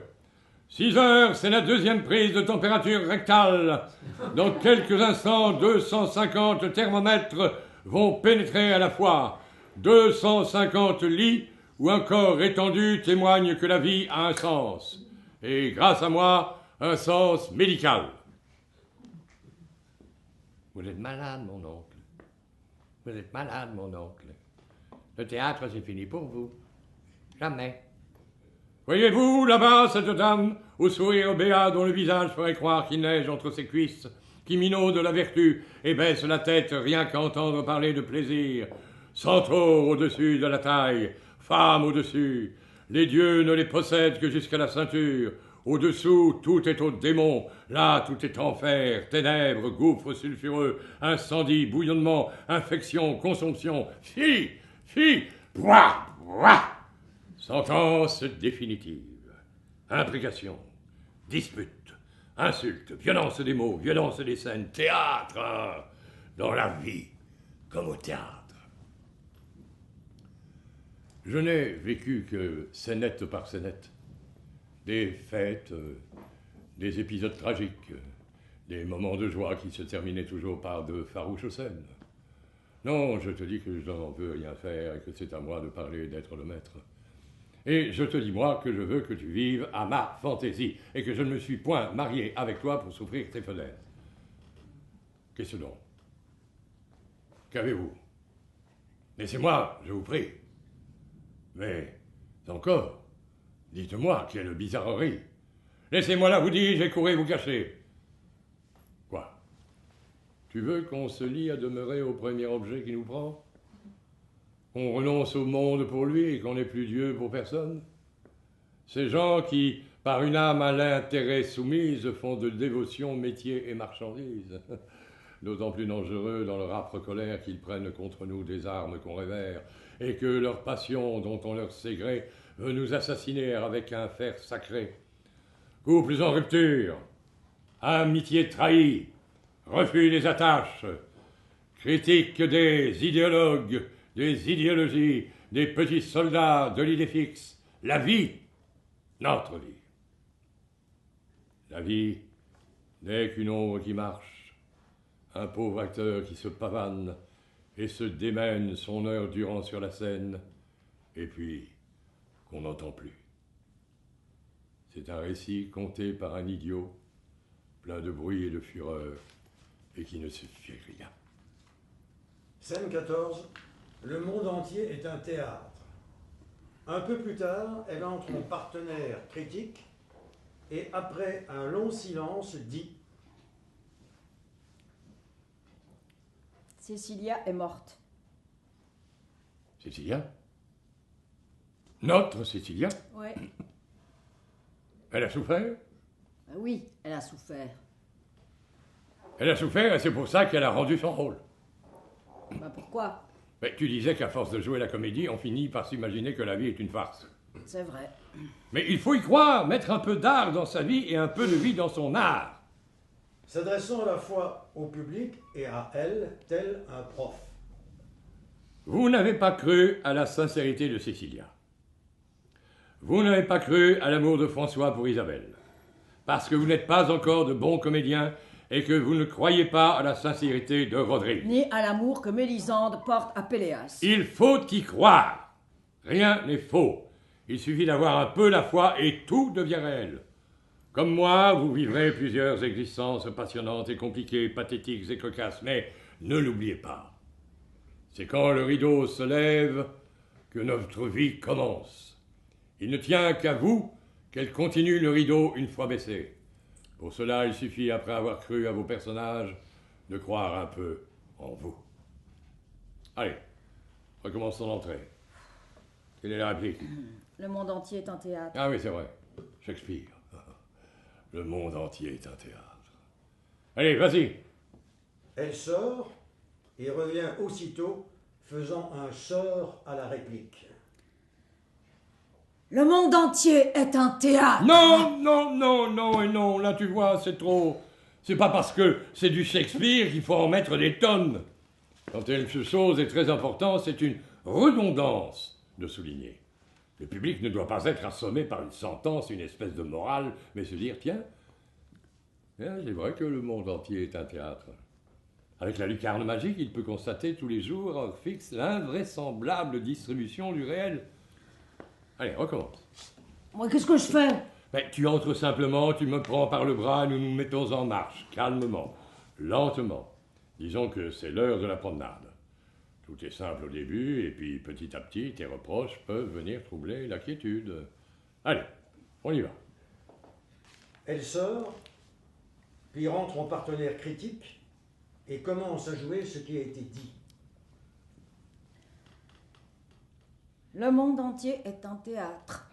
Speaker 3: 6 heures, c'est la 2e prise de température rectale. Dans quelques instants, 250 thermomètres vont pénétrer à la fois. 250 lits où un corps étendu témoigne que la vie a un sens. Et grâce à moi, un sens médical. Vous êtes malade, mon oncle. Vous êtes malade, mon oncle. Le théâtre, c'est fini pour vous. Jamais. Voyez-vous, là-bas, cette dame, au sourire béat, dont le visage ferait croire qu'il neige entre ses cuisses, qui minaude la vertu et baisse la tête rien qu'à entendre parler de plaisir. Centaure au-dessus de la taille, femme au-dessus. Les dieux ne les possèdent que jusqu'à la ceinture. Au-dessous, tout est au démon. Là, tout est enfer, ténèbres, gouffres sulfureux, incendie, bouillonnement, infection, consomption. Fi, pouah, pouah. Sentence définitive. Imprécation, dispute, insulte, violence des mots, violence des scènes, théâtre, hein, dans la vie, comme au théâtre. Je n'ai vécu que scénette par scénette. Des fêtes, des épisodes tragiques, des moments de joie qui se terminaient toujours par de farouches scènes. Non, je te dis que je n'en veux rien faire et que c'est à moi de parler et d'être le maître. Et je te dis, moi, que je veux que tu vives à ma fantaisie et que je ne me suis point marié avec toi pour souffrir tes fenêtres. Qu'est-ce donc? Qu'avez-vous? Laissez-moi, je vous prie. Mais encore, dites-moi quelle bizarrerie. Laissez-moi là, vous dis-je, et courez vous cacher. Quoi? Tu veux qu'on se lie à demeurer au premier objet qui nous prend? Qu'on renonce au monde pour lui et qu'on n'ait plus Dieu pour personne? Ces gens qui, par une âme à l'intérêt soumise, font de dévotion métier et marchandise. D'autant plus dangereux dans leur âpre colère qu'ils prennent contre nous des armes qu'on révère, et que leur passion, dont on leur sait gré, veut nous assassiner avec un fer sacré. Couples en rupture, amitié trahie, refus des attaches, critique des idéologues, des idéologies, des petits soldats de l'idée fixe, la vie, notre vie. La vie n'est qu'une ombre qui marche, un pauvre acteur qui se pavane et se démène son heure durant sur la scène, et puis qu'on n'entend plus. C'est un récit conté par un idiot, plein de bruit et de fureur, et qui ne se fait rien.
Speaker 6: Scène 14. Le monde entier est un théâtre. Un peu plus tard, elle entre en partenaire critique et après un long silence dit
Speaker 4: « Cécilia est morte. »
Speaker 3: Cécilia? Notre Cécilia?
Speaker 4: Ouais.
Speaker 3: Elle a souffert?
Speaker 4: Oui, elle a souffert.
Speaker 3: Elle a souffert et c'est pour ça qu'elle a rendu son rôle.
Speaker 4: Bah pourquoi?
Speaker 3: Mais tu disais qu'à force de jouer la comédie, on finit par s'imaginer que la vie est une farce.
Speaker 4: C'est vrai.
Speaker 3: Mais il faut y croire, mettre un peu d'art dans sa vie et un peu de vie dans son art.
Speaker 6: s'adressant à la fois au public et à elle, tel un prof.
Speaker 3: Vous n'avez pas cru à la sincérité de Cécilia. Vous n'avez pas cru à l'amour de François pour Isabelle. Parce que vous n'êtes pas encore de bons comédiens et que vous ne croyez pas à la sincérité de Rodrigue.
Speaker 4: Ni à l'amour que Mélisande porte à Péléas.
Speaker 3: Il faut y croire. Rien n'est faux. Il suffit d'avoir un peu la foi et tout devient réel. Comme moi, vous vivrez plusieurs existences passionnantes et compliquées, pathétiques et cocasses, mais ne l'oubliez pas. C'est quand le rideau se lève que notre vie commence. Il ne tient qu'à vous qu'elle continue le rideau une fois baissé. Pour cela, il suffit, après avoir cru à vos personnages, de croire un peu en vous. Allez, recommençons l'entrée. Quelle est la réplique?
Speaker 4: Le monde entier est un théâtre.
Speaker 3: Ah oui, c'est vrai. Shakespeare. Le monde entier est un théâtre. Allez, vas-y.
Speaker 6: Elle sort et revient aussitôt, faisant un sort à la réplique.
Speaker 4: Le monde entier est un théâtre.
Speaker 3: Non, non, non, non et non. Là, tu vois, c'est trop. C'est pas parce que c'est du Shakespeare qu'il faut en mettre des tonnes. Quand quelque chose est très important, c'est une redondance de souligner. Le public ne doit pas être assommé par une sentence, une espèce de morale, mais se dire, tiens, c'est vrai que le monde entier est un théâtre. Avec la lucarne magique, il peut constater tous les jours fixe l'invraisemblable distribution du réel. Allez, recommence.
Speaker 4: Moi, qu'est-ce que je fais?
Speaker 3: Mais tu entres simplement, tu me prends par le bras, nous nous mettons en marche, calmement, lentement. Disons que c'est l'heure de la promenade. Tout est simple au début, et puis petit à petit, tes reproches peuvent venir troubler la quiétude. Allez, on y va.
Speaker 6: Elle sort, puis rentre en partenaire critique et commence à jouer ce qui a été dit.
Speaker 4: Le monde entier est un théâtre.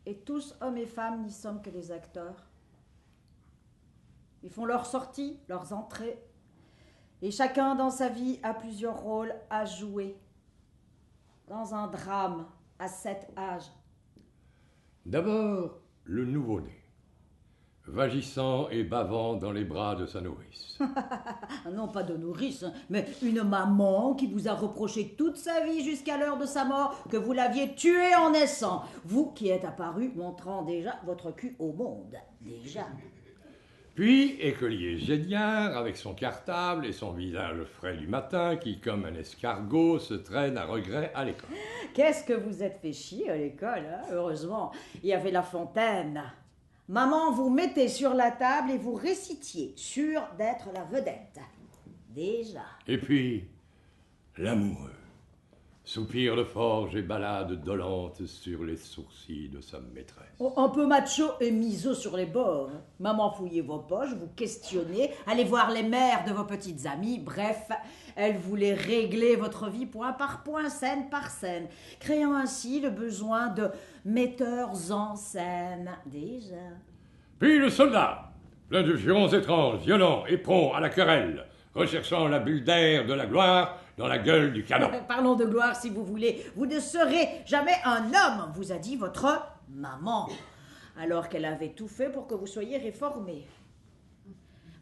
Speaker 4: Et tous, hommes et femmes, n'y sommes que des acteurs. Ils font leurs sorties, leurs entrées. Et chacun dans sa vie a plusieurs rôles à jouer. Dans un drame, à 7 âges.
Speaker 3: D'abord, le nouveau-né, vagissant et bavant dans les bras de sa nourrice.
Speaker 4: Non, pas de nourrice, mais une maman qui vous a reproché toute sa vie jusqu'à l'heure de sa mort que vous l'aviez tué en naissant. Vous qui êtes apparu montrant déjà votre cul au monde. Déjà.
Speaker 3: Puis, écolier géniard, avec son cartable et son visage frais du matin, qui, comme un escargot, se traîne à regret à l'école.
Speaker 4: Qu'est-ce que vous êtes fait chier à l'école, hein? Heureusement, il y avait La Fontaine. Maman vous mettez sur la table et vous récitiez, sûr d'être la vedette. Déjà.
Speaker 3: Et puis, l'amoureux, soupir de forge et ballade dolente sur les sourcils de sa maîtresse.
Speaker 4: Oh, un peu macho et miso sur les bords. Maman fouillait vos poches, vous questionnez, allez voir les mères de vos petites amies, bref, elle voulait régler votre vie point par point, scène par scène, créant ainsi le besoin de metteurs en scène. Déjà.
Speaker 3: Puis le soldat, plein de jurons étranges, violents et prompt à la querelle, recherchant la bulle d'air de la gloire dans la gueule du canon.
Speaker 4: Parlons de gloire si vous voulez. Vous ne serez jamais un homme, vous a dit votre maman, alors qu'elle avait tout fait pour que vous soyez réformé.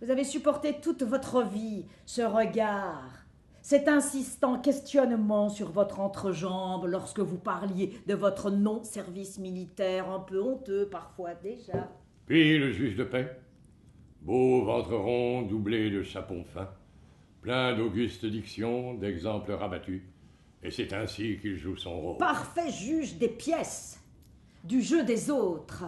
Speaker 4: Vous avez supporté toute votre vie ce regard, cet insistant questionnement sur votre entrejambe lorsque vous parliez de votre non-service militaire, un peu honteux parfois déjà.
Speaker 3: Puis le juge de paix, Beau ventre rond, doublé de chapon fin, plein d'augustes dictions, d'exemples rabattus, et c'est ainsi qu'il joue son rôle.
Speaker 4: Parfait juge des pièces, du jeu des autres,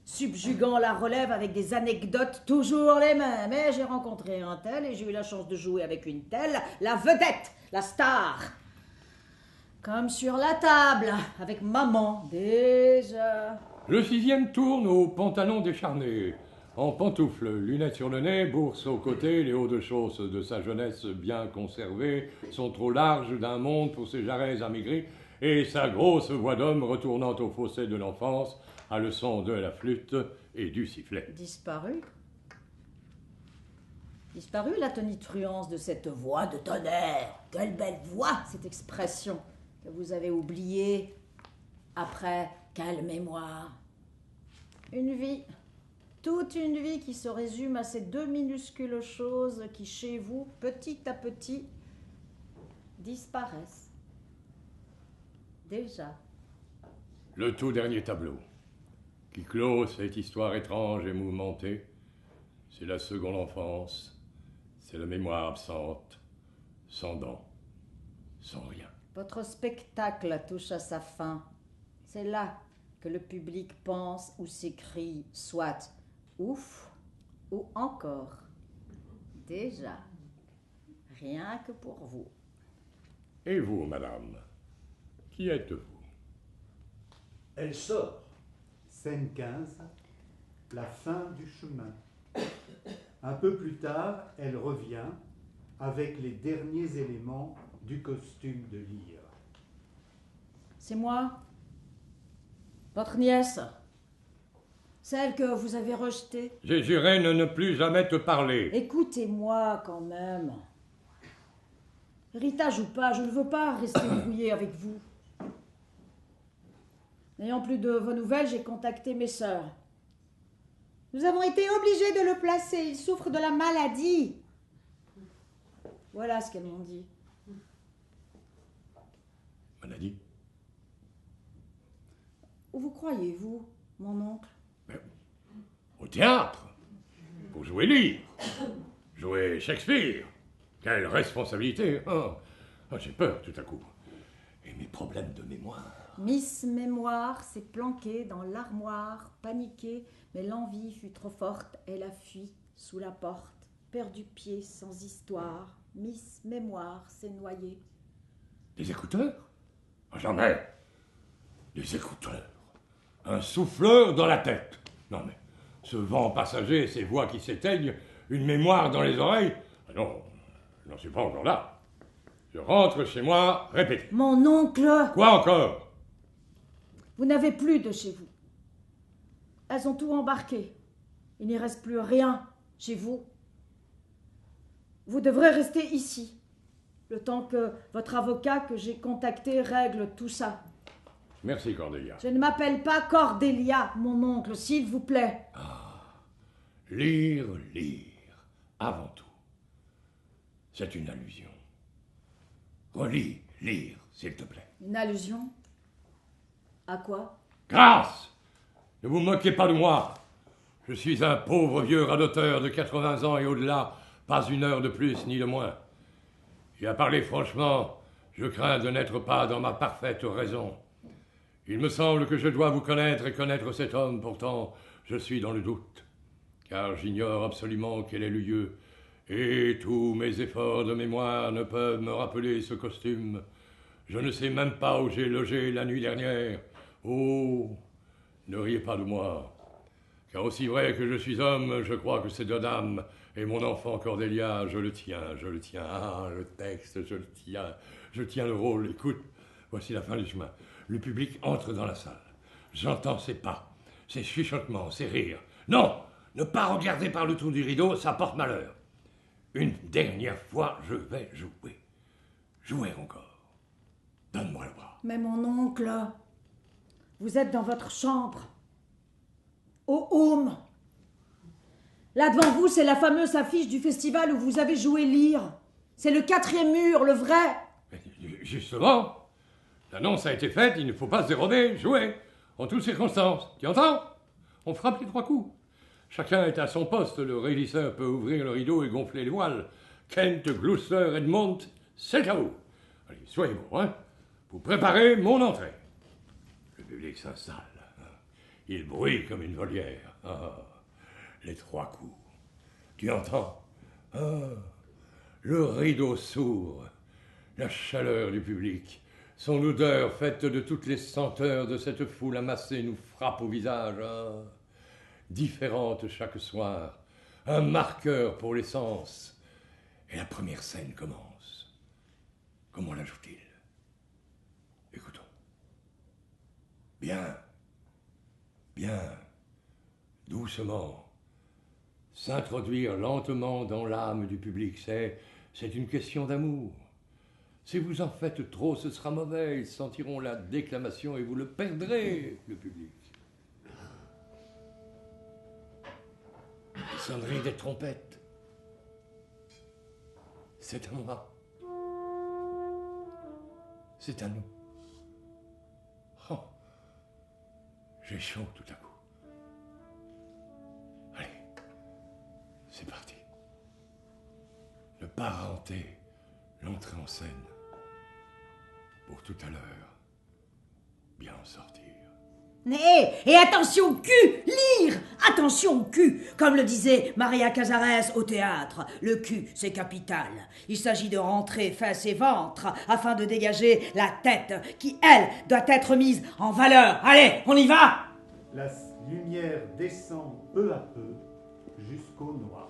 Speaker 4: subjuguant la relève avec des anecdotes toujours les mêmes. Et j'ai rencontré un tel et j'ai eu la chance de jouer avec une telle, la vedette, la star. Comme sur la table, avec maman, déjà.
Speaker 3: Le 6e tourne au pantalon décharné, en pantoufles, lunettes sur le nez, bourse aux côtés, les hauts de chausses de sa jeunesse bien conservés sont trop larges d'un monde pour ses jarrets amaigris, et sa grosse voix d'homme retournant au fossé de l'enfance à le son de la flûte et du sifflet.
Speaker 4: Disparu la tonitruance de cette voix de tonnerre. Quelle belle voix, cette expression que vous avez oubliée. Après, quelle mémoire. Une vie, toute une vie qui se résume à ces 2 minuscules choses qui, chez vous, petit à petit, disparaissent. Déjà.
Speaker 3: Le tout dernier tableau, qui clôt cette histoire étrange et mouvementée, c'est la seconde enfance, c'est la mémoire absente, sans dents, sans rien.
Speaker 4: Votre spectacle touche à sa fin. C'est là que le public pense ou s'écrie, soit ouf ou encore. Déjà, rien que pour vous.
Speaker 3: Et vous, madame, qui êtes-vous?
Speaker 6: Elle sort.
Speaker 5: Scène 15, la fin du chemin. Un peu plus tard, elle revient avec les derniers éléments du costume de lyre.
Speaker 4: C'est moi, votre nièce, celle que vous avez rejetée.
Speaker 3: J'ai juré de ne plus jamais te parler.
Speaker 4: Écoutez-moi quand même. Héritage ou pas, je ne veux pas rester brouillée avec vous. N'ayant plus de vos nouvelles, j'ai contacté mes sœurs. Nous avons été obligés de le placer. Il souffre de la maladie. Voilà ce qu'elles m'ont dit.
Speaker 3: Maladie?
Speaker 4: Où vous croyez-vous, mon oncle?
Speaker 3: Au théâtre, pour jouer Lear, jouer Shakespeare. Quelle responsabilité! J'ai peur tout à coup. Et mes problèmes de mémoire.
Speaker 4: Miss Mémoire s'est planquée dans l'armoire, paniquée, mais l'envie fut trop forte. Elle a fui sous la porte, perdu pied sans histoire. Miss Mémoire s'est noyée.
Speaker 3: Des écouteurs? Jamais. Des écouteurs. Un souffleur dans la tête. Non mais, ce vent passager, ces voix qui s'éteignent, une mémoire dans les oreilles. Non, je n'en suis pas encore là. Je rentre chez moi, répétez.
Speaker 4: Mon oncle!
Speaker 3: Quoi encore?
Speaker 4: Vous n'avez plus de chez vous. Elles ont tout embarqué. Il n'y reste plus rien chez vous. Vous devrez rester ici, le temps que votre avocat que j'ai contacté règle tout ça.
Speaker 3: Merci, Cordelia.
Speaker 4: Je ne m'appelle pas Cordelia, mon oncle, s'il vous plaît.
Speaker 3: Lire, avant tout. C'est une allusion. Relis, lire, s'il te plaît.
Speaker 4: Une allusion? À quoi?
Speaker 3: Grâce! Ne vous moquez pas de moi. Je suis un pauvre vieux radoteur de 80 ans et au-delà, pas une heure de plus ni de moins. Et à parler franchement, je crains de n'être pas dans ma parfaite raison. Il me semble que je dois vous connaître et connaître cet homme, pourtant je suis dans le doute, car j'ignore absolument quel est le lieu, et tous mes efforts de mémoire ne peuvent me rappeler ce costume. Je ne sais même pas où j'ai logé la nuit dernière. Oh, ne riez pas de moi, car aussi vrai que je suis homme, je crois que ces 2 dames et mon enfant Cordelia, je le tiens. Ah, le texte, je tiens le rôle. Écoute, voici la fin du chemin. Le public entre dans la salle. J'entends ses pas, ses chuchotements, ses rires. Non, ne pas regarder par le trou du rideau, ça porte malheur. Une dernière fois, je vais jouer. Jouer encore. Donne-moi le bras.
Speaker 4: Mais mon oncle, vous êtes dans votre chambre, au home. Là devant vous, c'est la fameuse affiche du festival où vous avez joué Lear. C'est le 4e mur, le vrai.
Speaker 3: Mais justement, l'annonce a été faite, il ne faut pas se dérober, jouer, en toutes circonstances. Tu entends? On frappe les 3 coups. Chacun est à son poste. Le régisseur peut ouvrir le rideau et gonfler les voiles. Kent, Gloucester, Edmond, c'est à vous. Allez, soyez bon, hein. Vous préparez mon entrée. Le public s'installe. Il bruit comme une volière. Ah, les 3 coups. Tu entends? Ah, le rideau s'ouvre. La chaleur du public, son odeur faite de toutes les senteurs de cette foule amassée nous frappe au visage. Ah, différente chaque soir. Un marqueur pour les sens. Et la première scène commence. Comment la joue-t-il? Écoutons. Bien. Bien. Doucement. S'introduire lentement dans l'âme du public, c'est une question d'amour. Si vous en faites trop, ce sera mauvais. Ils sentiront la déclamation et vous le perdrez, le public. Les sonneries des trompettes. C'est à moi. C'est à nous. Oh, j'ai chaud tout à coup. Allez, c'est parti. Le parenté, l'entrée en scène. Pour tout à l'heure, bien en sortir.
Speaker 4: Et attention cul, lire, attention cul, comme le disait Maria Casares au théâtre. Le cul, c'est capital. Il s'agit de rentrer fesses et ventre afin de dégager la tête qui, elle, doit être mise en valeur. Allez, on y va!
Speaker 5: La lumière descend peu à peu jusqu'au noir.